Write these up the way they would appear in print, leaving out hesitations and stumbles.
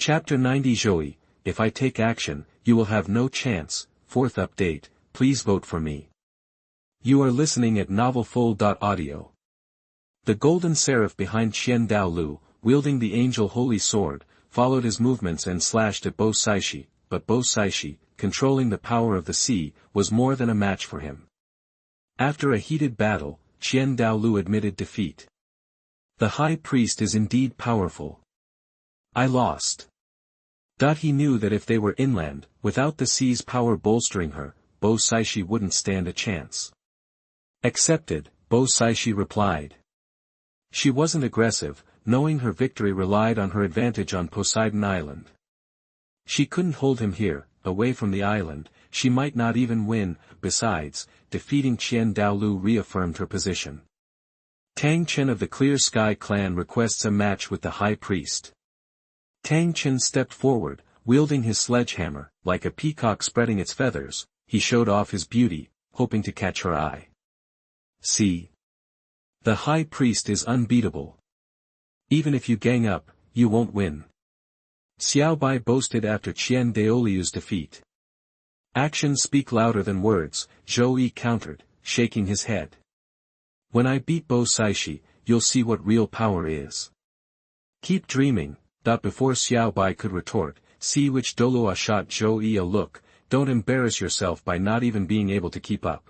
Chapter 90 Zhouyi, if I take action, you will have no chance. 4th update, please vote for me. You are listening at novelfull.audio. The golden seraph behind Qian Douluo, wielding the angel holy sword, followed his movements and slashed at Bo Saixi, but Bo Saixi, controlling the power of the sea, was more than a match for him. After a heated battle, Qian Douluo admitted defeat. The high priest is indeed powerful. I lost. He knew that if they were inland, without the sea's power bolstering her, Bo Saixi wouldn't stand a chance. Accepted, Bo Saixi replied. She wasn't aggressive, knowing her victory relied on her advantage on Poseidon Island. She couldn't hold him here, away from the island, she might not even win. Besides, defeating Qian Douluo reaffirmed her position. Tang Chen of the Clear Sky clan requests a match with the high priest. Tang Chen stepped forward, wielding his sledgehammer, like a peacock spreading its feathers. He showed off his beauty, hoping to catch her eye. See. The high priest is unbeatable. Even if you gang up, you won't win. Xiao Bai boasted after Qian Douluo's defeat. Actions speak louder than words, Zhou Yi countered, shaking his head. When I beat Bo Saixi, you'll see what real power is. Keep dreaming. Before Xiao Bai could retort, see which Douluo shot Zhou Yi a look, don't embarrass yourself by not even being able to keep up.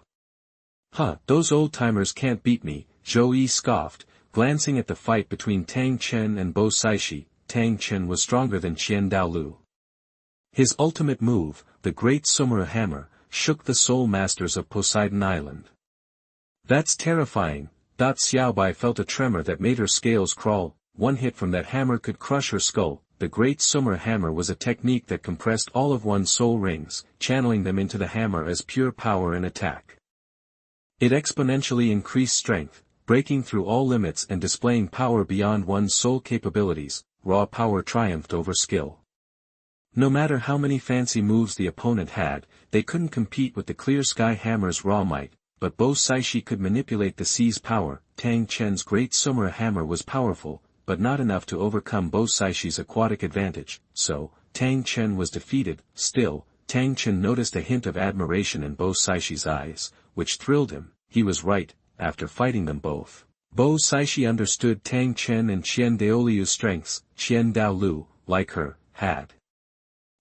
Those old-timers can't beat me, Zhou Yi scoffed, glancing at the fight between Tang Chen and Bo Saixi. Tang Chen was stronger than Qian Douluo. His ultimate move, the Great Sumera Hammer, shook the soul masters of Poseidon Island. That's terrifying. Xiao Bai felt a tremor that made her scales crawl. One hit from that hammer could crush her skull. The Great Sumera Hammer was a technique that compressed all of one's soul rings, channeling them into the hammer as pure power and attack. It exponentially increased strength, breaking through all limits and displaying power beyond one's soul capabilities. Raw power triumphed over skill. No matter how many fancy moves the opponent had, they couldn't compete with the Clear Sky Hammer's raw might, but Bo Saixi could manipulate the sea's power. Tang Chen's Great Sumera Hammer was powerful, but not enough to overcome Bo Saixi's aquatic advantage, so, Tang Chen was defeated. Still, Tang Chen noticed a hint of admiration in Bo Saixi's eyes, which thrilled him. He was right. After fighting them both, Bo Saixi understood Tang Chen and Qian Douluo's strengths. Qian Douluo, like her, had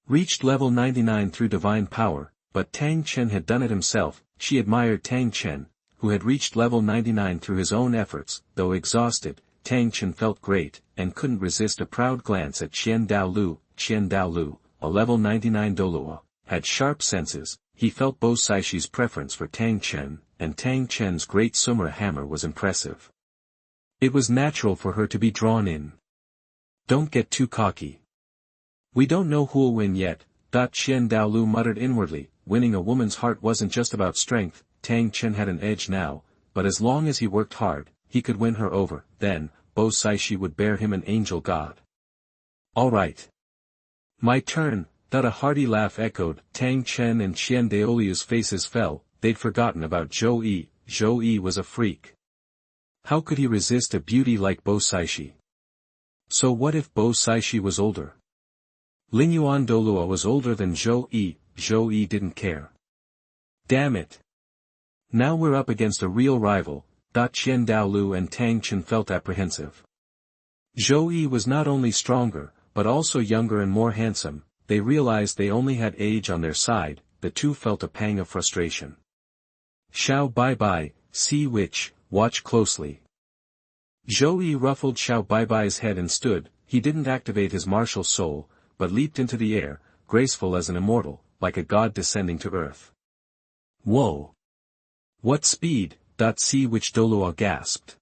reached level 99 through divine power, but Tang Chen had done it himself. She admired Tang Chen, who had reached level 99 through his own efforts. Though exhausted, Tang Chen felt great, and couldn't resist a proud glance at Qian Douluo. Qian Douluo, a level 99 Douluo, had sharp senses. He felt Bo Saixi's preference for Tang Chen, and Tang Chen's Great Sumera Hammer was impressive. It was natural for her to be drawn in. Don't get too cocky. We don't know who'll win yet. Qian Douluo muttered inwardly. Winning a woman's heart wasn't just about strength. Tang Chen had an edge now, but as long as he worked hard, he could win her over. Then, Bo Saixi would bear him an angel god. All right. My turn. A hearty laugh echoed. Tang Chen and Qian Douluo's faces fell. They'd forgotten about Zhou Yi. Zhou Yi was a freak. How could he resist a beauty like Bo Saixi? So what if Bo Saixi was older? Lingyuan Douluo was older than Zhou Yi. Zhou Yi didn't care. Damn it. Now we're up against a real rival. Qian Douluo and Tang Chen felt apprehensive. Zhou Yi was not only stronger, but also younger and more handsome. They realized they only had age on their side. The two felt a pang of frustration. Xiao Bai, see which, watch closely. Zhou Yi ruffled Xiao Bai's head and stood. He didn't activate his martial soul, but leaped into the air, graceful as an immortal, like a god descending to earth. Whoa! What speed! See which Douluo gasped.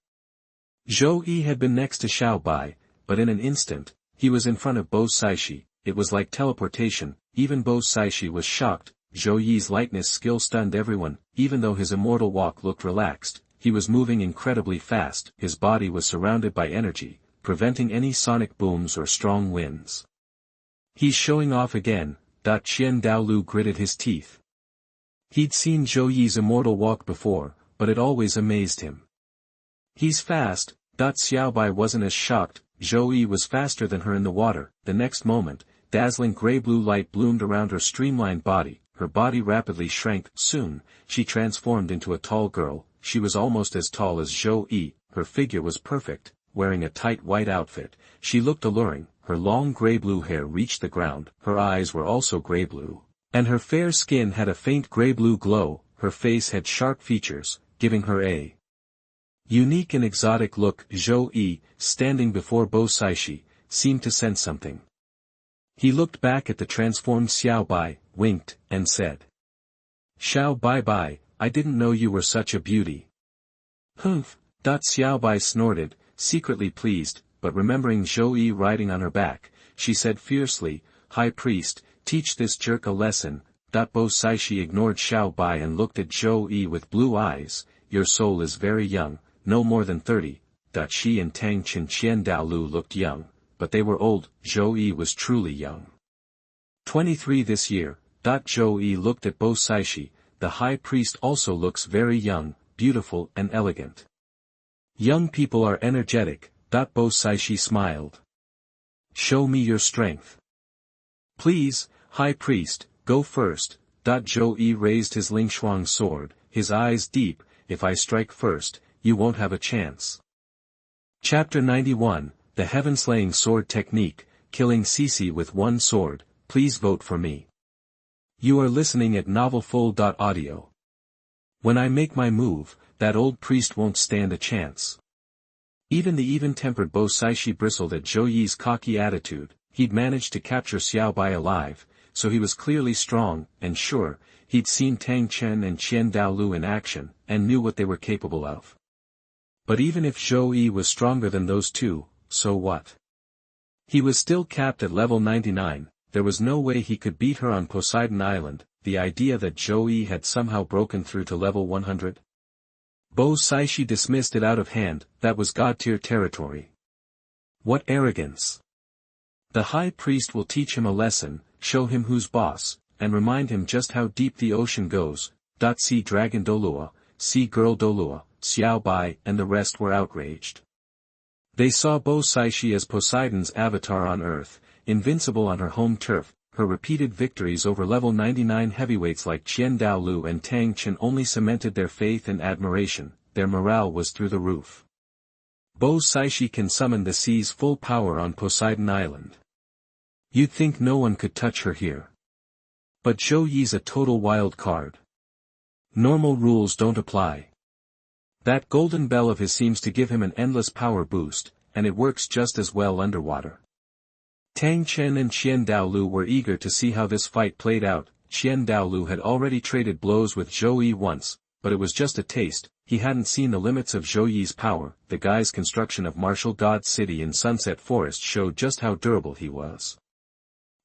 Zhou Yi had been next to Xiao Bai, but in an instant, he was in front of Bo Saixi. It was like teleportation. Even Bo Saixi was shocked. Zhou Yi's lightness skill stunned everyone. Even though his immortal walk looked relaxed, he was moving incredibly fast. His body was surrounded by energy, preventing any sonic booms or strong winds. He's showing off again. Qian Douluo gritted his teeth. He'd seen Zhou Yi's immortal walk before, but it always amazed him. He's fast. Xiao Bai wasn't as shocked. Zhou Yi was faster than her in the water. The next moment, dazzling gray-blue light bloomed around her streamlined body. Her body rapidly shrank. Soon, she transformed into a tall girl. She was almost as tall as Zhou Yi. Her figure was perfect, wearing a tight white outfit. She looked alluring. Her long gray-blue hair reached the ground. Her eyes were also gray-blue, and her fair skin had a faint gray-blue glow. Her face had sharp features, giving her a unique and exotic look. Zhou Yi, standing before Bo Saixi, seemed to sense something. He looked back at the transformed Xiao Bai, winked, and said, "Xiao Bai, I didn't know you were such a beauty." "Humph." Xiao Bai snorted, secretly pleased, but remembering Zhou Yi riding on her back, she said fiercely, "High Priest, teach this jerk a lesson." Bo Saixi ignored Xiao Bai and looked at Zhou Yi with blue eyes. "Your soul is very young, no more than 30. She and Tang Chen Douluo looked young, but they were old. Zhou Yi was truly young. 23 this year. Zhou Yi looked at Bo Saixi. The high priest also looks very young, beautiful and elegant. Young people are energetic. Bo Saixi smiled. "Show me your strength." "Please, high priest, go first." Zhou Yi raised his Lingshuang sword, his eyes deep. "If I strike first, you won't have a chance." Chapter 91, The Heaven-Slaying Sword Technique, Killing Sisi with One Sword. Please vote for me. You are listening at novelfull.audio. When I make my move, that old priest won't stand a chance. Even the even-tempered Bo Saixi bristled at Zhou Yi's cocky attitude. He'd managed to capture Xiao Bai alive, so he was clearly strong, and sure, he'd seen Tang Chen and Douluo in action, and knew what they were capable of. But even if Zhou Yi was stronger than those two, so what? He was still capped at level 99, there was no way he could beat her on Poseidon Island. The idea that Zhou Yi had somehow broken through to level 100? Bo Saixi dismissed it out of hand. That was god-tier territory. What arrogance! The high priest will teach him a lesson, show him who's boss, and remind him just how deep the ocean goes. Sea Dragon Douluo, Sea Girl Douluo, Xiao Bai and the rest were outraged. They saw Bo Saixi as Poseidon's avatar on Earth, invincible on her home turf. Her repeated victories over level 99 heavyweights like Douluo and Tang Chen only cemented their faith and admiration. Their morale was through the roof. Bo Saixi can summon the sea's full power on Poseidon Island. You'd think no one could touch her here. But Zhou Yi's a total wild card. Normal rules don't apply. That golden bell of his seems to give him an endless power boost, and it works just as well underwater. Tang Chen and Douluo were eager to see how this fight played out. Douluo had already traded blows with Zhou Yi once, but it was just a taste. He hadn't seen the limits of Zhou Yi's power. The guy's construction of Martial God City in Sunset Forest showed just how durable he was.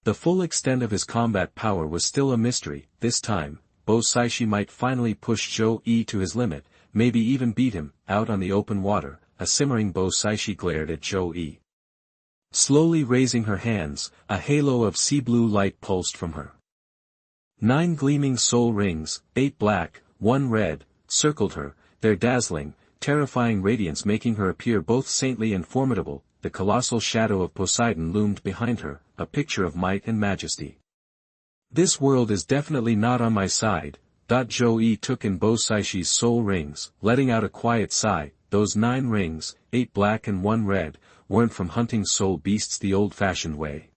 The full extent of his combat power was still a mystery. This time, Bo Saixi might finally push Zhou Yi to his limit, maybe even beat him. Out on the open water, a simmering Bo Saixi glared at Zhou Yi. Slowly raising her hands, a halo of sea blue light pulsed from her. 9 gleaming soul rings, 8 black, 1 red, circled her, their dazzling, terrifying radiance making her appear both saintly and formidable. The colossal shadow of Poseidon loomed behind her, a picture of might and majesty. This world is definitely not on my side. Zhou Yi took in Bo Saixi's soul rings, letting out a quiet sigh. Those 9 rings, 8 black and 1 red, weren't from hunting soul beasts the old-fashioned way.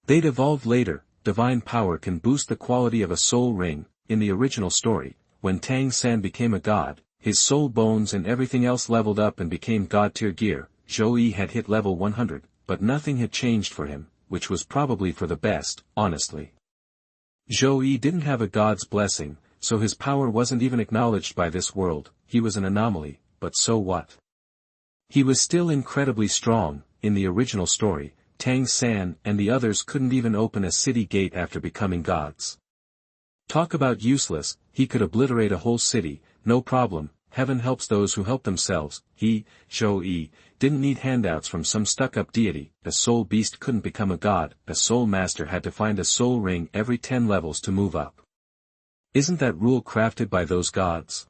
They'd evolved later. Divine power can boost the quality of a soul ring. In the original story, when Tang San became a god, his soul bones and everything else leveled up and became god-tier gear. Zhou Yi had hit level 100, but nothing had changed for him, which was probably for the best, honestly. Zhou Yi didn't have a god's blessing, so his power wasn't even acknowledged by this world. He was an anomaly, but so what? He was still incredibly strong. In the original story, Tang San and the others couldn't even open a city gate after becoming gods. Talk about useless, he could obliterate a whole city, no problem. Heaven helps those who help themselves. He, Zhou Yi, didn't need handouts from some stuck-up deity. A soul beast couldn't become a god. A soul master had to find a soul ring every 10 levels to move up. Isn't that rule crafted by those gods?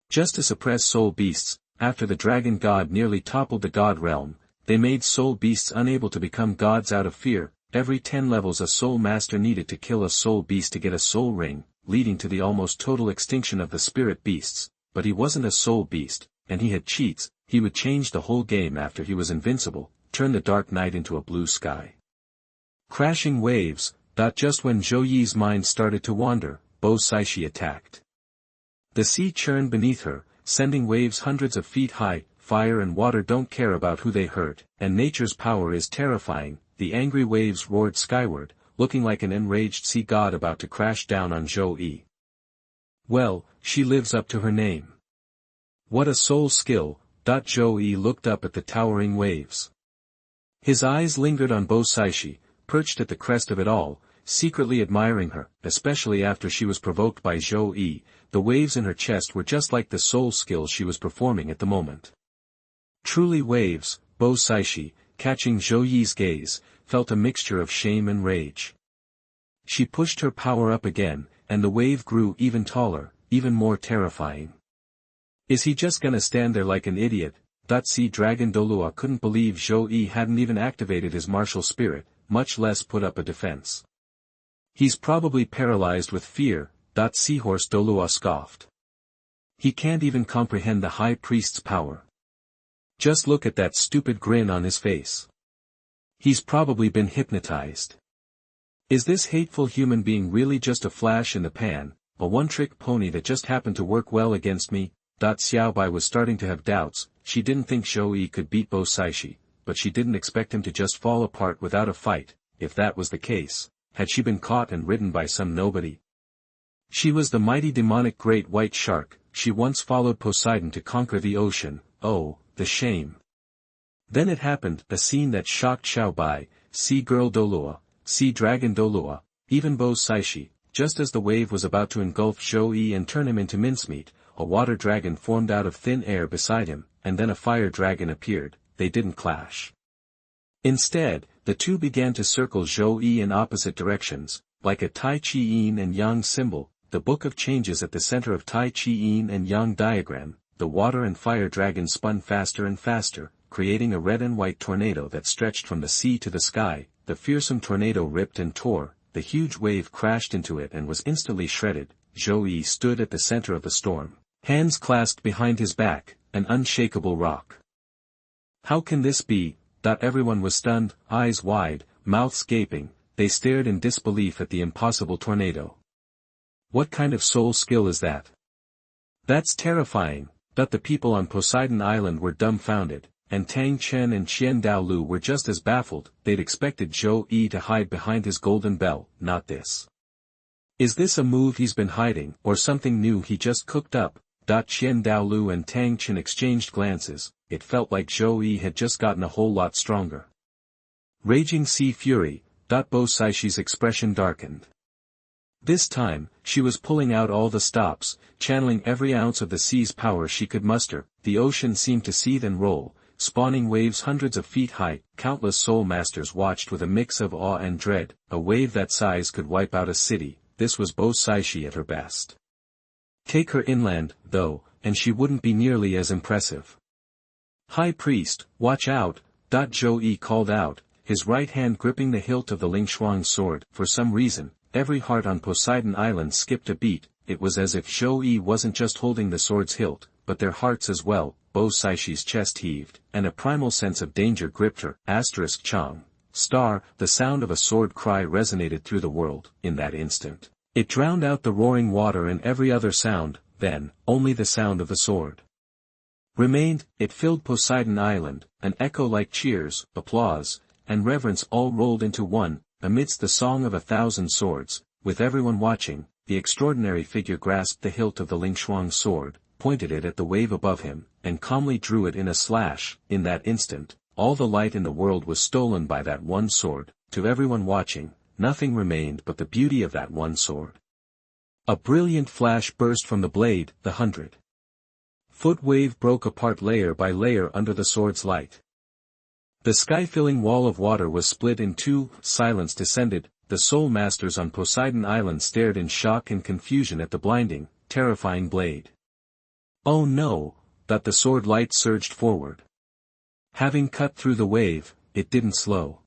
Just to suppress soul beasts. After the dragon god nearly toppled the god realm, they made soul beasts unable to become gods out of fear. Every 10 levels a soul master needed to kill a soul beast to get a soul ring, leading to the almost total extinction of the spirit beasts. But he wasn't a soul beast, and he had cheats. He would change the whole game after he was invincible, turn the dark night into a blue sky. Crashing waves. Just when Zhou Yi's mind started to wander, Bo Saixi attacked. The sea churned beneath her, sending waves hundreds of feet high. Fire and water don't care about who they hurt, and nature's power is terrifying. The angry waves roared skyward, looking like an enraged sea god about to crash down on Zhou Yi. Well, she lives up to her name. What a soul skill. Zhou Yi looked up at the towering waves. His eyes lingered on Bo Saixi, perched at the crest of it all, secretly admiring her, especially after she was provoked by Zhou Yi. The waves in her chest were just like the soul skills she was performing at the moment. Truly waves. Bo Saixi, catching Zhou Yi's gaze, felt a mixture of shame and rage. She pushed her power up again, and the wave grew even taller, even more terrifying. Is he just gonna stand there like an idiot? Sea Dragon Douluo couldn't believe Zhou Yi hadn't even activated his martial spirit, much less put up a defense. He's probably paralyzed with fear. Seahorse Douluo scoffed. He can't even comprehend the high priest's power. Just look at that stupid grin on his face. He's probably been hypnotized. Is this hateful human being really just a flash in the pan, a one-trick pony that just happened to work well against me? Xiaobai was starting to have doubts. She didn't think Zhou Yi could beat Bo Saixi, but she didn't expect him to just fall apart without a fight. If that was the case, had she been caught and ridden by some nobody? She was the mighty demonic great white shark. She once followed Poseidon to conquer the ocean. Oh, the shame. Then it happened, a scene that shocked Xiaobai, Sea Girl Douluo, Sea Dragon Douluo, even Bo Saixi. Just as the wave was about to engulf Zhou Yi and turn him into mincemeat, a water dragon formed out of thin air beside him, and then a fire dragon appeared. They didn't clash. Instead, the two began to circle Zhou Yi in opposite directions, like a Tai Chi Yin and Yang symbol. The book of changes at the center of Tai Chi Yin and Yang diagram. The water and fire dragon spun faster and faster, creating a red and white tornado that stretched from the sea to the sky. The fearsome tornado ripped and tore. The huge wave crashed into it and was instantly shredded. Zhou Yi stood at the center of the storm, hands clasped behind his back, an unshakable rock. How can this be? Everyone was stunned, eyes wide, mouths gaping. They stared in disbelief at the impossible tornado. What kind of soul skill is that? That's terrifying. The people on Poseidon Island were dumbfounded, and Tang Chen and Qian Daolu were just as baffled. They'd expected Zhou Yi to hide behind his golden bell, not this. Is this a move he's been hiding, or something new he just cooked up? Qian Daolu and Tang Chen exchanged glances. It felt like Zhou Yi had just gotten a whole lot stronger. Raging sea fury. Bo Saixi's expression darkened. This time, she was pulling out all the stops, channeling every ounce of the sea's power she could muster. The ocean seemed to seethe and roll, spawning waves hundreds of feet high. Countless soul masters watched with a mix of awe and dread. A wave that size could wipe out a city. This was Bo Saixi at her best. Take her inland, though, and she wouldn't be nearly as impressive. High Priest, watch out. Zhou Yi called out, his right hand gripping the hilt of the Lingshuang sword. For some reason, every heart on Poseidon Island skipped a beat. It was as if Zhou Yi wasn't just holding the sword's hilt, but their hearts as well. Bo Saixi's chest heaved, and a primal sense of danger gripped her. Chang. Star, the sound of a sword cry resonated through the world. In that instant, it drowned out the roaring water and every other sound. Then, only the sound of the sword remained. It filled Poseidon Island, an echo like cheers, applause, and reverence all rolled into one. Amidst the song of 1,000 swords, with everyone watching, the extraordinary figure grasped the hilt of the Lingshuang sword, pointed it at the wave above him, and calmly drew it in a slash. In that instant, all the light in the world was stolen by that one sword. To everyone watching, nothing remained but the beauty of that one sword. A brilliant flash burst from the blade. The 100-foot wave broke apart layer by layer under the sword's light. The sky-filling wall of water was split in two. Silence descended. The soul masters on Poseidon Island stared in shock and confusion at the blinding, terrifying blade. Oh no! The sword light surged forward. Having cut through the wave, it didn't slow.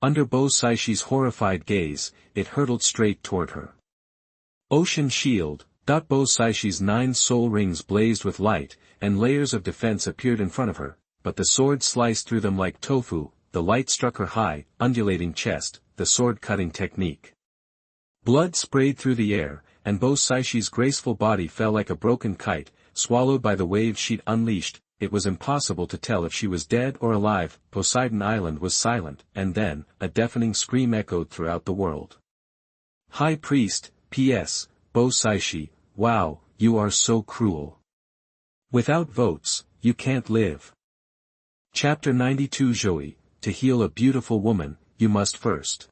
Under Bo Saixi's horrified gaze, it hurtled straight toward her. Ocean shield. Bo Saixi's 9 soul rings blazed with light, and layers of defense appeared in front of her, but the sword sliced through them like tofu. The light struck her high, undulating chest, the sword-cutting technique. Blood sprayed through the air, and Bo Saixi's graceful body fell like a broken kite, swallowed by the wave sheet unleashed. It was impossible to tell if she was dead or alive. Poseidon Island was silent, and then, a deafening scream echoed throughout the world. High Priest, P.S., Bo Saixi, wow, you are so cruel. Without votes, you can't live. Chapter 92 Zhouyi, to heal a beautiful woman, you must first.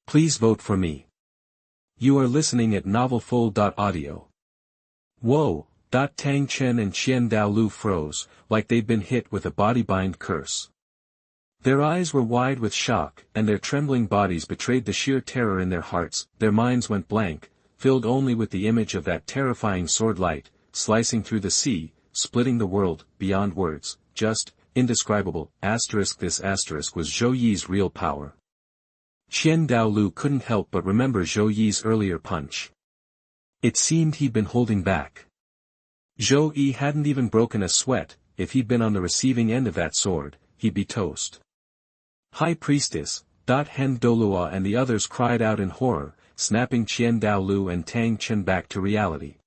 Please vote for me. You are listening at novelfull.audio. Whoa, Tang Chen and Douluo froze, like they'd been hit with a body-bind curse. Their eyes were wide with shock, and their trembling bodies betrayed the sheer terror in their hearts. Their minds went blank, filled only with the image of that terrifying sword light, slicing through the sea, splitting the world, beyond words, just, indescribable. This asterisk was Zhou Yi's real power. Douluo couldn't help but remember Zhou Yi's earlier punch. It seemed he'd been holding back. Zhou Yi hadn't even broken a sweat. If he'd been on the receiving end of that sword, he'd be toast. High Priestess, Douluo and the others cried out in horror, snapping Douluo and Tang Chen back to reality.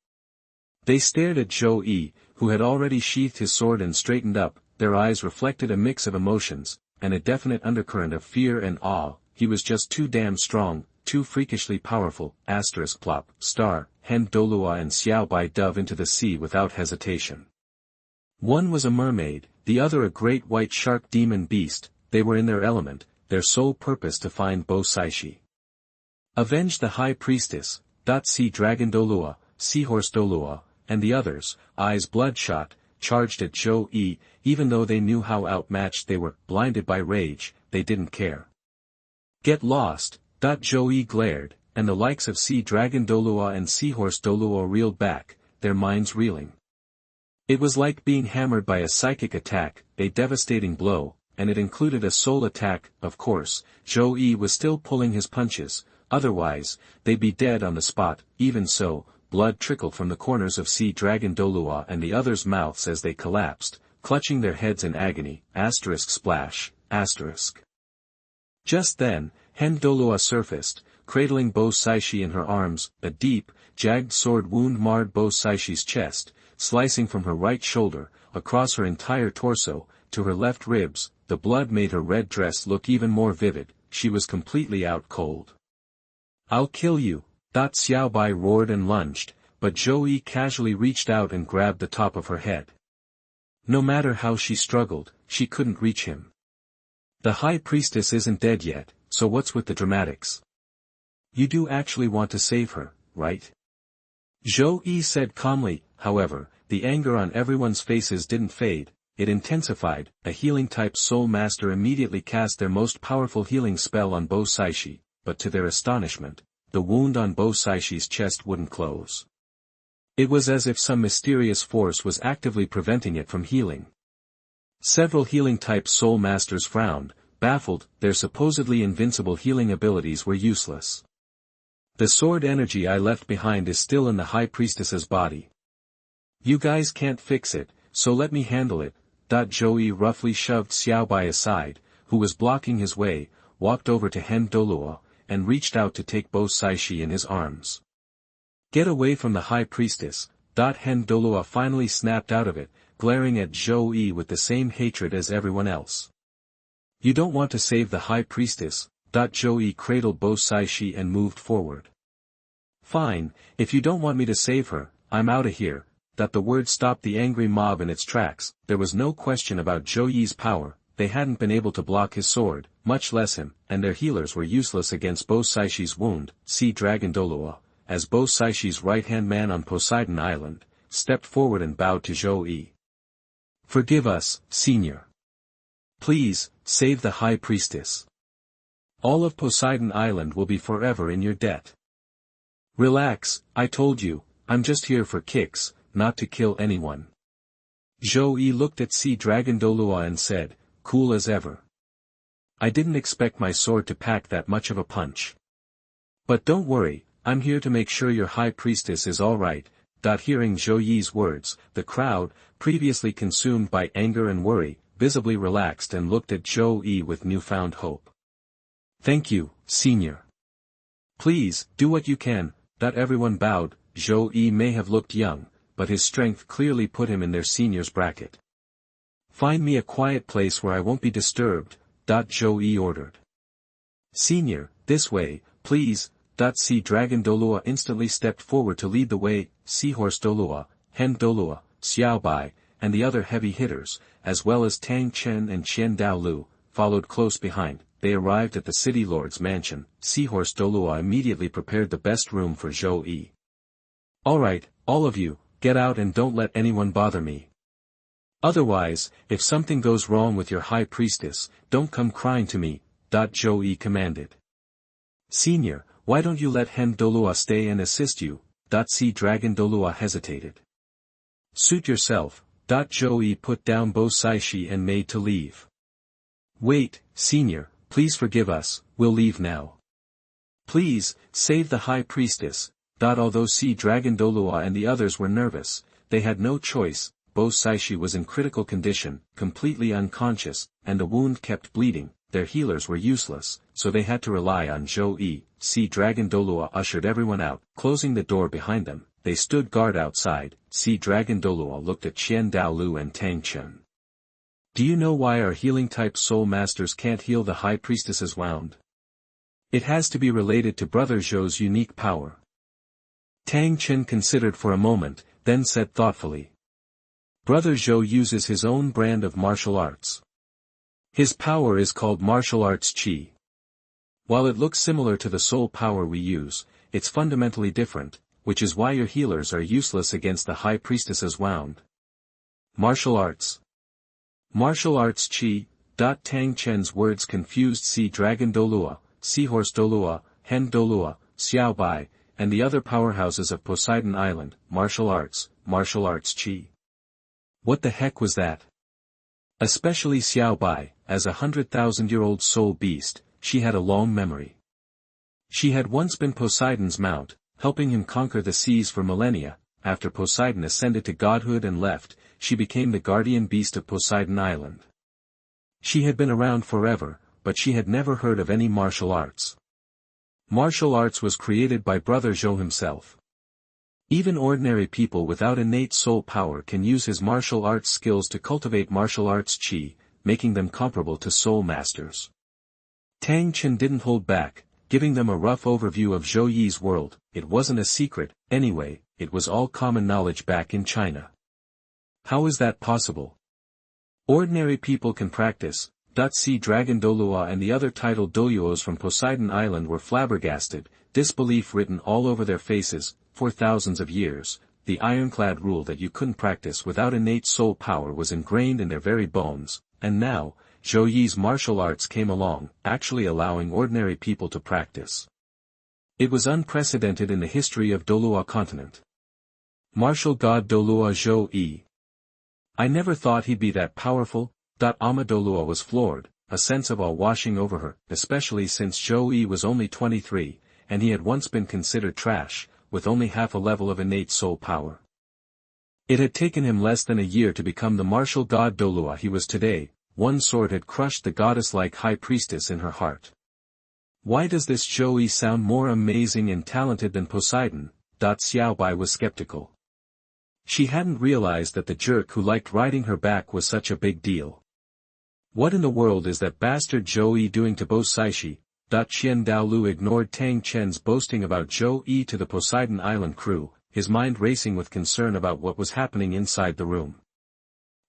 They stared at Zhou Yi, who had already sheathed his sword and straightened up. Their eyes reflected a mix of emotions, and a definite undercurrent of fear and awe. He was just too damn strong, too freakishly powerful. Plop, star, Douluo and Xiaobai dove into the sea without hesitation. One was a mermaid, the other a great white shark demon beast. They were in their element, their sole purpose to find Bo Saixi. Avenge the High Priestess, Sea Dragon Douluo, Seahorse Douluo, and the others, eyes bloodshot, charged at Zhou Yi. Even though they knew how outmatched they were, blinded by rage, they didn't care. Get lost, Zhou Yi glared, and the likes of Sea Dragon Douluo and Seahorse Douluo reeled back, their minds reeling. It was like being hammered by a psychic attack, a devastating blow, and it included a soul attack. Of course, Zhou Yi was still pulling his punches, otherwise, they'd be dead on the spot. Even so, blood trickled from the corners of Sea Dragon Douluo and the others' mouths as they collapsed, clutching their heads in agony. Splash. Just then, Douluo surfaced, cradling Bo Saixi in her arms. A deep, jagged sword wound marred Bo Saixi's chest, slicing from her right shoulder, across her entire torso, to her left ribs. The blood made her red dress look even more vivid. She was completely out cold. I'll kill you, Xiaobai roared and lunged, but Zhou Yi casually reached out and grabbed the top of her head. No matter how she struggled, she couldn't reach him. The High Priestess isn't dead yet, so what's with the dramatics? You do actually want to save her, right? Zhou Yi said calmly. However, the anger on everyone's faces didn't fade, it intensified. A healing-type soul master immediately cast their most powerful healing spell on Bo Saixi, but to their astonishment, the wound on Bo Saixi's chest wouldn't close. It was as if some mysterious force was actively preventing it from healing. Several healing-type soul masters frowned, baffled. Their supposedly invincible healing abilities were useless. The sword energy I left behind is still in the High Priestess's body. You guys can't fix it, so let me handle it. Zhouyi roughly shoved Xiaobai aside, who was blocking his way, walked over to Douluo, and reached out to take Bo Saixi in his arms. Get away from the High Priestess. Douluo finally snapped out of it, glaring at Zhou Yi with the same hatred as everyone else. You don't want to save the High Priestess. Zhou Yi cradled Bo Saixi and moved forward. Fine, if you don't want me to save her, I'm outta here. The word stopped the angry mob in its tracks. There was no question about Zhou Yi's power. They hadn't been able to block his sword, much less him, and their healers were useless against Bo Saixi's wound. Sea Dragon Douluo, as Bo Saixi's right-hand man on Poseidon Island, stepped forward and bowed to Zhou Yi. Forgive us, Senior. Please, save the High Priestess. All of Poseidon Island will be forever in your debt. Relax, I told you, I'm just here for kicks, not to kill anyone. Zhou Yi looked at Sea Dragon Douluo and said, cool as ever. I didn't expect my sword to pack that much of a punch. But don't worry, I'm here to make sure your high priestess is alright. Hearing Zhou Yi's words, the crowd, previously consumed by anger and worry, visibly relaxed and looked at Zhou Yi with newfound hope. Thank you, senior. Please, do what you can. Everyone bowed. Zhou Yi may have looked young, but his strength clearly put him in their seniors bracket. Find me a quiet place where I won't be disturbed. Zhou Yi ordered. Senior, this way, please. Sea Dragon Douluo instantly stepped forward to lead the way. Seahorse Douluo, Hen Douluo, Xiaobai, and the other heavy hitters, as well as Tang Chen and Qian Daolu, followed close behind. They arrived at the city lord's mansion. Seahorse Douluo immediately prepared the best room for Zhou Yi. Alright, all of you, get out and don't let anyone bother me. Otherwise, if something goes wrong with your high priestess, don't come crying to me. Zhou Yi commanded. Senior, why don't you let Hen Douluo stay and assist you? Sea Dragon Douluo hesitated. Suit yourself. Zhou Yi put down Bo Saixi and made to leave. Wait, senior, please forgive us, we'll leave now. Please, save the high priestess. Although Sea Dragon Douluo and the others were nervous, they had no choice. Bo Saixi was in critical condition, completely unconscious, and the wound kept bleeding. Their healers were useless, so they had to rely on Zhou Yi. Sea Dragon Douluo ushered everyone out, closing the door behind them. They stood guard outside. Sea Dragon Douluo looked at Qian Daolu and Tang Chen. Do you know why our healing-type soul masters can't heal the high priestess's wound? It has to be related to Brother Zhou's unique power. Tang Chen considered for a moment, then said thoughtfully. Brother Zhou uses his own brand of martial arts. His power is called martial arts qi. While it looks similar to the soul power we use, it's fundamentally different, which is why your healers are useless against the high priestess's wound. Martial arts. Martial arts qi. Tang Chen's words confused Sea Dragon Douluo, Seahorse Douluo, Hen Douluo, Xiaobai, and the other powerhouses of Poseidon Island. Martial arts qi. What the heck was that? Especially Xiaobai, as a 100,000-year-old soul beast, she had a long memory. She had once been Poseidon's mount, helping him conquer the seas for millennia. After Poseidon ascended to godhood and left, she became the guardian beast of Poseidon Island. She had been around forever, but she had never heard of any martial arts. Martial arts was created by Brother Zhou himself. Even ordinary people without innate soul power can use his martial arts skills to cultivate martial arts qi, making them comparable to soul masters. Tang Chen didn't hold back, giving them a rough overview of Zhou Yi's world. It wasn't a secret, anyway, it was all common knowledge back in China. How is that possible? Ordinary people can practice. Sea Dragon Douluo and the other titled Douluos from Poseidon Island were flabbergasted, disbelief written all over their faces. For thousands of years, the ironclad rule that you couldn't practice without innate soul power was ingrained in their very bones, and now, Zhou Yi's martial arts came along, actually allowing ordinary people to practice. It was unprecedented in the history of Douluo continent. Martial god Douluo Zhou Yi. I never thought he'd be that powerful. Ama Douluo was floored, a sense of awe washing over her, especially since Zhou Yi was only 23, and he had once been considered trash, with only half a level of innate soul power. It had taken him less than a year to become the martial god Douluo he was today. One sword had crushed the goddess-like high priestess in her heart. Why does this Zhou Yi sound more amazing and talented than Poseidon? Xiaobai was skeptical. She hadn't realized that the jerk who liked riding her back was such a big deal. What in the world is that bastard Zhou Yi doing to Bo Saixi? Qian Daolu ignored Tang Chen's boasting about Zhou Yi to the Poseidon Island crew, his mind racing with concern about what was happening inside the room.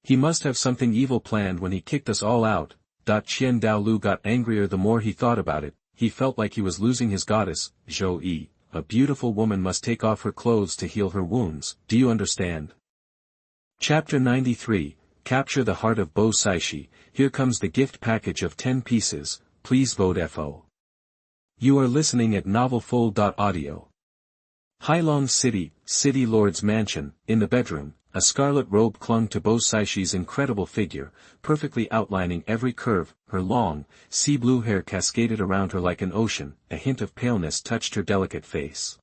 He must have something evil planned when he kicked us all out. Qian Daolu got angrier the more he thought about it. He felt like he was losing his goddess. Zhou Yi, a beautiful woman must take off her clothes to heal her wounds, do you understand? Chapter 93, Capture the Heart of Bo Saixi. Here comes the gift package of 10 pieces, please vote FO. You are listening at novelfull.audio. Hailong City, City Lord's Mansion. In the bedroom, a scarlet robe clung to Bo Saixi's incredible figure, perfectly outlining every curve. Her long, sea-blue hair cascaded around her like an ocean, a hint of paleness touched her delicate face.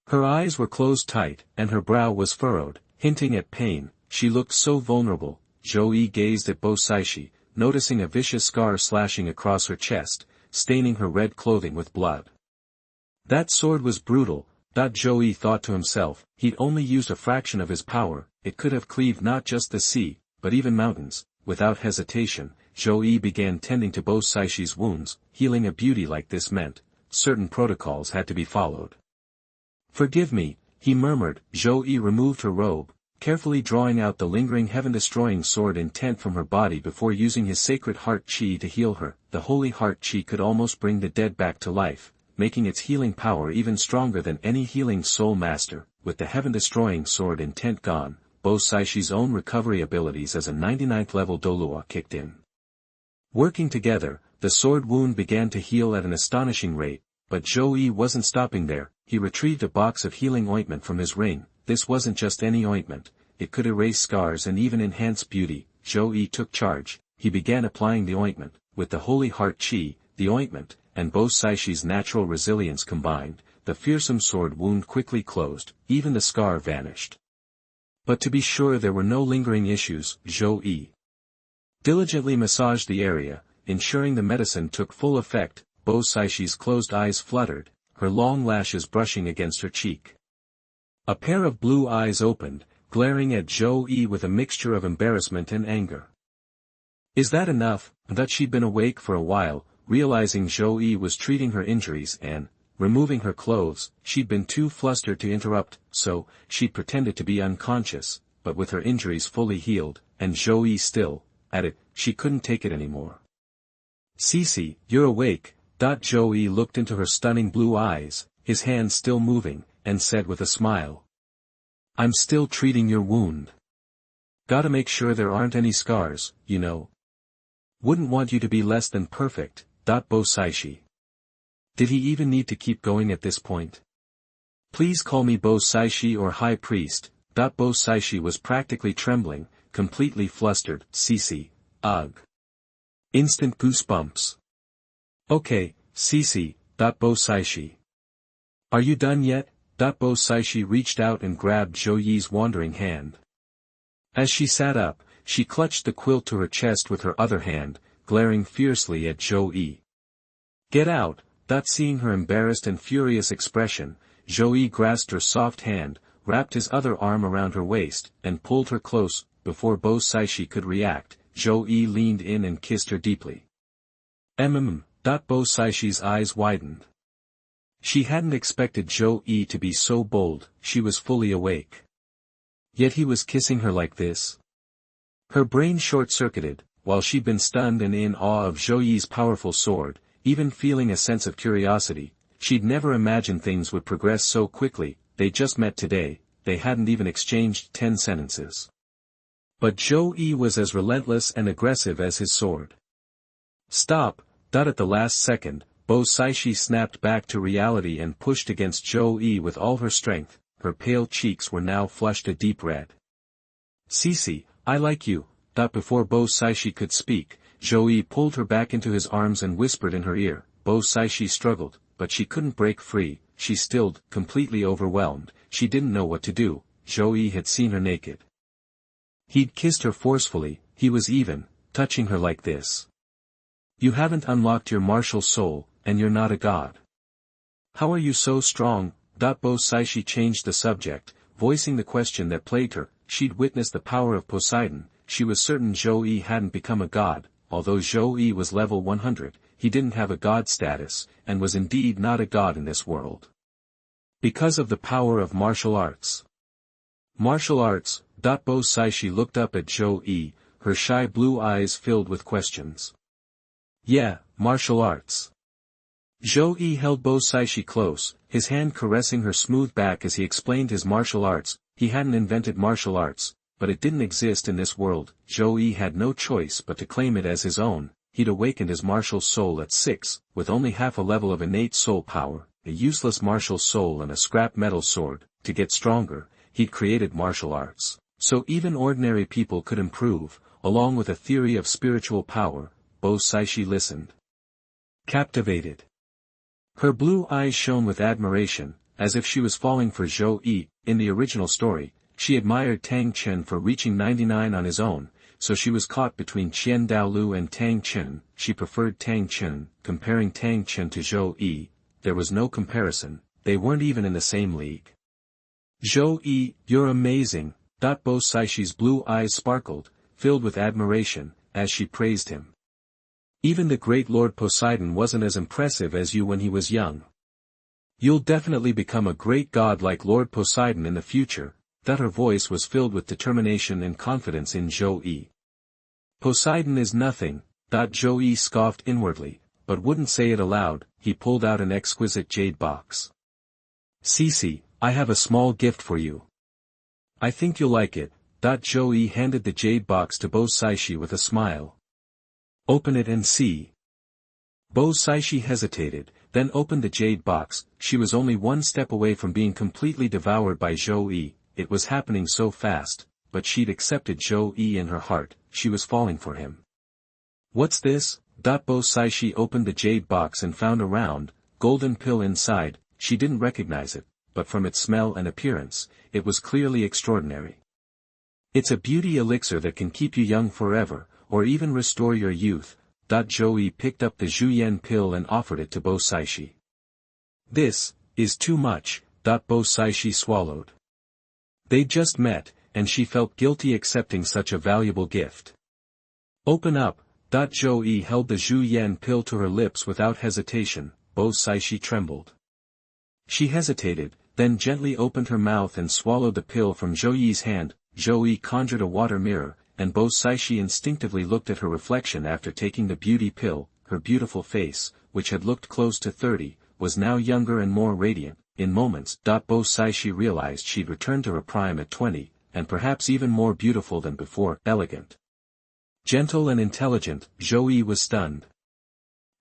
Her eyes were closed tight, and her brow was furrowed, hinting at pain. She looked so vulnerable. Zhou Yi gazed at Bo Saixi, noticing a vicious scar slashing across her chest, staining her red clothing with blood. That sword was brutal, Zhou Yi thought to himself. He'd only used a fraction of his power, it could have cleaved not just the sea, but even mountains. Without hesitation, Zhou Yi began tending to Bo Saixi's wounds. Healing a beauty like this meant certain protocols had to be followed. "Forgive me," he murmured. Zhou Yi removed her robe, carefully drawing out the lingering heaven-destroying sword intent from her body before using his sacred heart chi to heal her. The holy heart chi could almost bring the dead back to life, making its healing power even stronger than any healing soul master. With the heaven-destroying sword intent gone, Bo Saixi's own recovery abilities as a 99th level Douluo kicked in. Working together, the sword wound began to heal at an astonishing rate, but Zhou Yi wasn't stopping there. He retrieved a box of healing ointment from his ring. This wasn't just any ointment, it could erase scars and even enhance beauty. Zhou Yi took charge. He began applying the ointment. With the holy heart chi, the ointment, and Bo Saixi's natural resilience combined, the fearsome sword wound quickly closed. Even the scar vanished. But to be sure there were no lingering issues. Zhou Yi diligently massaged the area, ensuring the medicine took full effect. Bo Saixi's closed eyes fluttered, her long lashes brushing against her cheek. A pair of blue eyes opened, glaring at Zhou Yi with a mixture of embarrassment and anger. "Is that enough?" That she'd been awake for a while, realizing Zhou Yi was treating her injuries and removing her clothes. She'd been too flustered to interrupt, so she'd pretended to be unconscious, but with her injuries fully healed, and Zhou Yi still at it, she couldn't take it anymore. "Sisi, you're awake." Zhou Yi looked into her stunning blue eyes, his hand still moving, and said with a smile, "I'm still treating your wound. Gotta make sure there aren't any scars, you know. Wouldn't want you to be less than perfect." Bo Saixi. Did he even need to keep going at this point? "Please call me Bo Saixi or High Priest." Bo Saixi was practically trembling, completely flustered. "Sisi, ugh. Instant goosebumps." "Okay, Sisi." Bo Saixi. "Are you done yet?" Bo Saixi reached out and grabbed Zhou Yi's wandering hand. As she sat up, she clutched the quilt to her chest with her other hand, glaring fiercely at Zhou Yi. "Get out!" Seeing her embarrassed and furious expression, Zhou Yi grasped her soft hand, wrapped his other arm around her waist, and pulled her close. Before Bo Saixi could react, Zhou Yi leaned in and kissed her deeply. Bo Saixi's eyes widened. She hadn't expected Zhou Yi to be so bold. She was fully awake. Yet he was kissing her like this. Her brain short-circuited. While she'd been stunned and in awe of Zhou Yi's powerful sword, even feeling a sense of curiosity, she'd never imagined things would progress so quickly. They just met today, they hadn't even exchanged 10 sentences. But Zhou Yi was as relentless and aggressive as his sword. "Stop!" At the last second, Bo Saixi snapped back to reality and pushed against Zhou Yi with all her strength. Her pale cheeks were now flushed a deep red. "Sisi, I like you." Before Bo Saixi could speak, Zhou Yi pulled her back into his arms and whispered in her ear. Bo Saixi struggled, but she couldn't break free. She stilled, completely overwhelmed. She didn't know what to do. Zhou Yi had seen her naked. He'd kissed her forcefully. He was even touching her like this. "You haven't unlocked your martial soul, and you're not a god. How are you so strong?" Bo Saixi changed the subject, voicing the question that plagued her. She'd witnessed the power of Poseidon. She was certain Zhou Yi hadn't become a god. Although Zhou Yi was level 100, he didn't have a god status, and was indeed not a god in this world. Because of the power of martial arts. "Martial arts?" Bo Saixi looked up at Zhou Yi, her shy blue eyes filled with questions. "Yeah, martial arts." Zhou Yi held Bo Saixi close, his hand caressing her smooth back as he explained his martial arts. He hadn't invented martial arts, but it didn't exist in this world. Zhou Yi had no choice but to claim it as his own. He'd awakened his martial soul at 6, with only half a level of innate soul power, a useless martial soul and a scrap metal sword. To get stronger, he'd created martial arts. So even ordinary people could improve, along with a theory of spiritual power. Bo Saixi listened, captivated. Her blue eyes shone with admiration, as if she was falling for Zhou Yi. In the original story, she admired Tang Chen for reaching 99 on his own, so she was caught between Douluo and Tang Chen. She preferred Tang Chen. Comparing Tang Chen to Zhou Yi, there was no comparison, they weren't even in the same league. Zhou Yi, you're amazing. Bo Saixi's blue eyes sparkled, filled with admiration, as she praised him. Even the great Lord Poseidon wasn't as impressive as you when he was young. You'll definitely become a great god like Lord Poseidon in the future. Her voice was filled with determination and confidence in Zhou Yi. Poseidon is nothing. Zhou Yi scoffed inwardly, but wouldn't say it aloud. He pulled out an exquisite jade box. Sisi, I have a small gift for you. I think you'll like it. Zhou Yi handed the jade box to Bo Saixi with a smile. Open it and see. Bo Saixi hesitated, then opened the jade box. She was only one step away from being completely devoured by Zhou Yi. It was happening so fast, but she'd accepted Zhou Yi in her heart. She was falling for him. What's this? Bo Saixi opened the jade box and found a round, golden pill inside. She didn't recognize it, but from its smell and appearance, it was clearly extraordinary. It's a beauty elixir that can keep you young forever, or even restore your youth. Zhou Yi picked up the Zhuyi pill and offered it to Bo Saixi. This is too much. Bo Saixi swallowed. They'd just met, and she felt guilty accepting such a valuable gift. Open up. Zhou Yi held the Zhuyi pill to her lips without hesitation. Bo Saixi trembled. She hesitated, then gently opened her mouth and swallowed the pill from Zhou Yi's hand. Zhou Yi conjured a water mirror, and Bo Saixi instinctively looked at her reflection after taking the beauty pill. Her beautiful face, which had looked close to 30, was now younger and more radiant. In moments, Bo Saixi realized she'd returned to her prime at 20, and perhaps even more beautiful than before. Elegant, gentle and intelligent. Zhou Yi was stunned.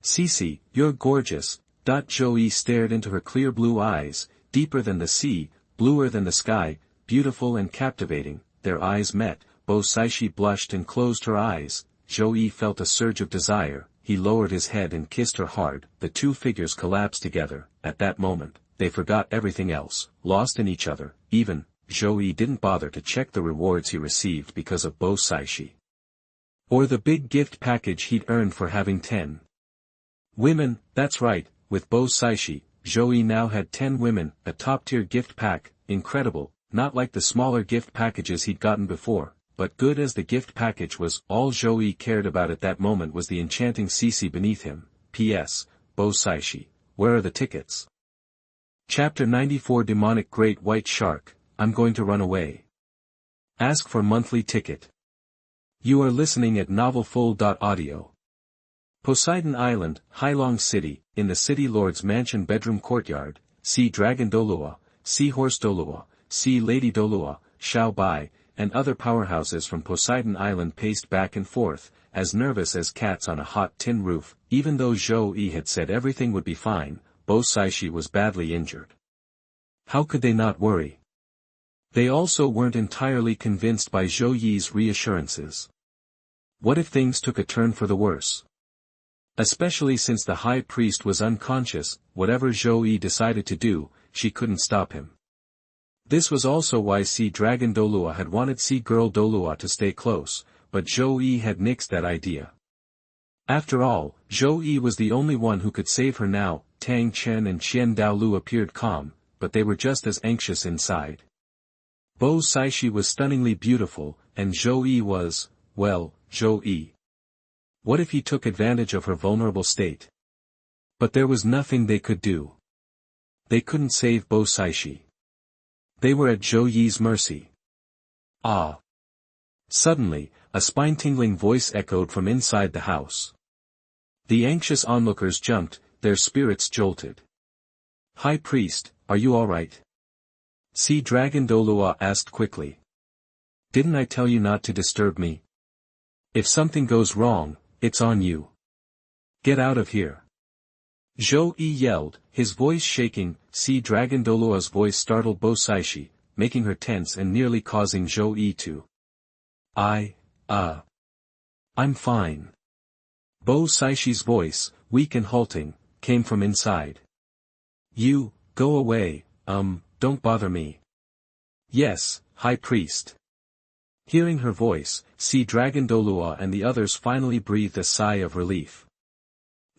Sisi, you're gorgeous. Zhou Yi stared into her clear blue eyes, deeper than the sea, bluer than the sky, beautiful and captivating. Their eyes met. Bo Saixi blushed and closed her eyes. Zhou Yi felt a surge of desire. He lowered his head and kissed her hard. The two figures collapsed together. At that moment, they forgot everything else, lost in each other. Even, Zhou Yi didn't bother to check the rewards he received because of Bo Saixi, or the big gift package he'd earned for having 10 women. That's right, with Bo Saixi, Zhou Yi now had 10 women, a top-tier gift pack. Incredible, not like the smaller gift packages he'd gotten before, but good as the gift package was. All Zhou Yi cared about at that moment was the enchanting Sisi beneath him. P.S. Bo Saixi, where are the tickets? Chapter 94 Demonic Great White Shark, I'm going to run away. Ask for monthly ticket. You are listening at novelfull.audio. Poseidon Island, Hailong City, in the City Lord's Mansion bedroom courtyard. See Dragon Douluo, see Horse Douluo, see Lady Douluo, Xiao Bai, and other powerhouses from Poseidon Island paced back and forth, as nervous as cats on a hot tin roof. Even though Zhou Yi had said everything would be fine, Bo Saixi was badly injured. How could they not worry? They also weren't entirely convinced by Zhou Yi's reassurances. What if things took a turn for the worse? Especially since the high priest was unconscious. Whatever Zhou Yi decided to do, she couldn't stop him. This was also why Sea Dragon Douluo had wanted Sea Girl Douluo to stay close, but Zhou Yi had nixed that idea. After all, Zhou Yi was the only one who could save her now. Tang Chen and Douluo appeared calm, but they were just as anxious inside. Bo Saixi was stunningly beautiful, and Zhou Yi was, well, Zhou Yi. What if he took advantage of her vulnerable state? But there was nothing they could do. They couldn't save Bo Saixi. They were at Zhou Yi's mercy. Ah! Suddenly, a spine-tingling voice echoed from inside the house. The anxious onlookers jumped, their spirits jolted. High Priest, are you all right? Sea Dragon Douluo asked quickly. Didn't I tell you not to disturb me? If something goes wrong, it's on you. Get out of here. Zhou Yi yelled, his voice shaking. Sea Dragon Douluo's voice startled Bo Saixi. making her tense and nearly causing Zhou Yi to. I'm fine. Bo Saixi's voice, weak and halting, came from inside. You, go away, don't bother me. Yes, High Priest. Hearing her voice, Sea Dragon Douluo and the others finally breathed a sigh of relief.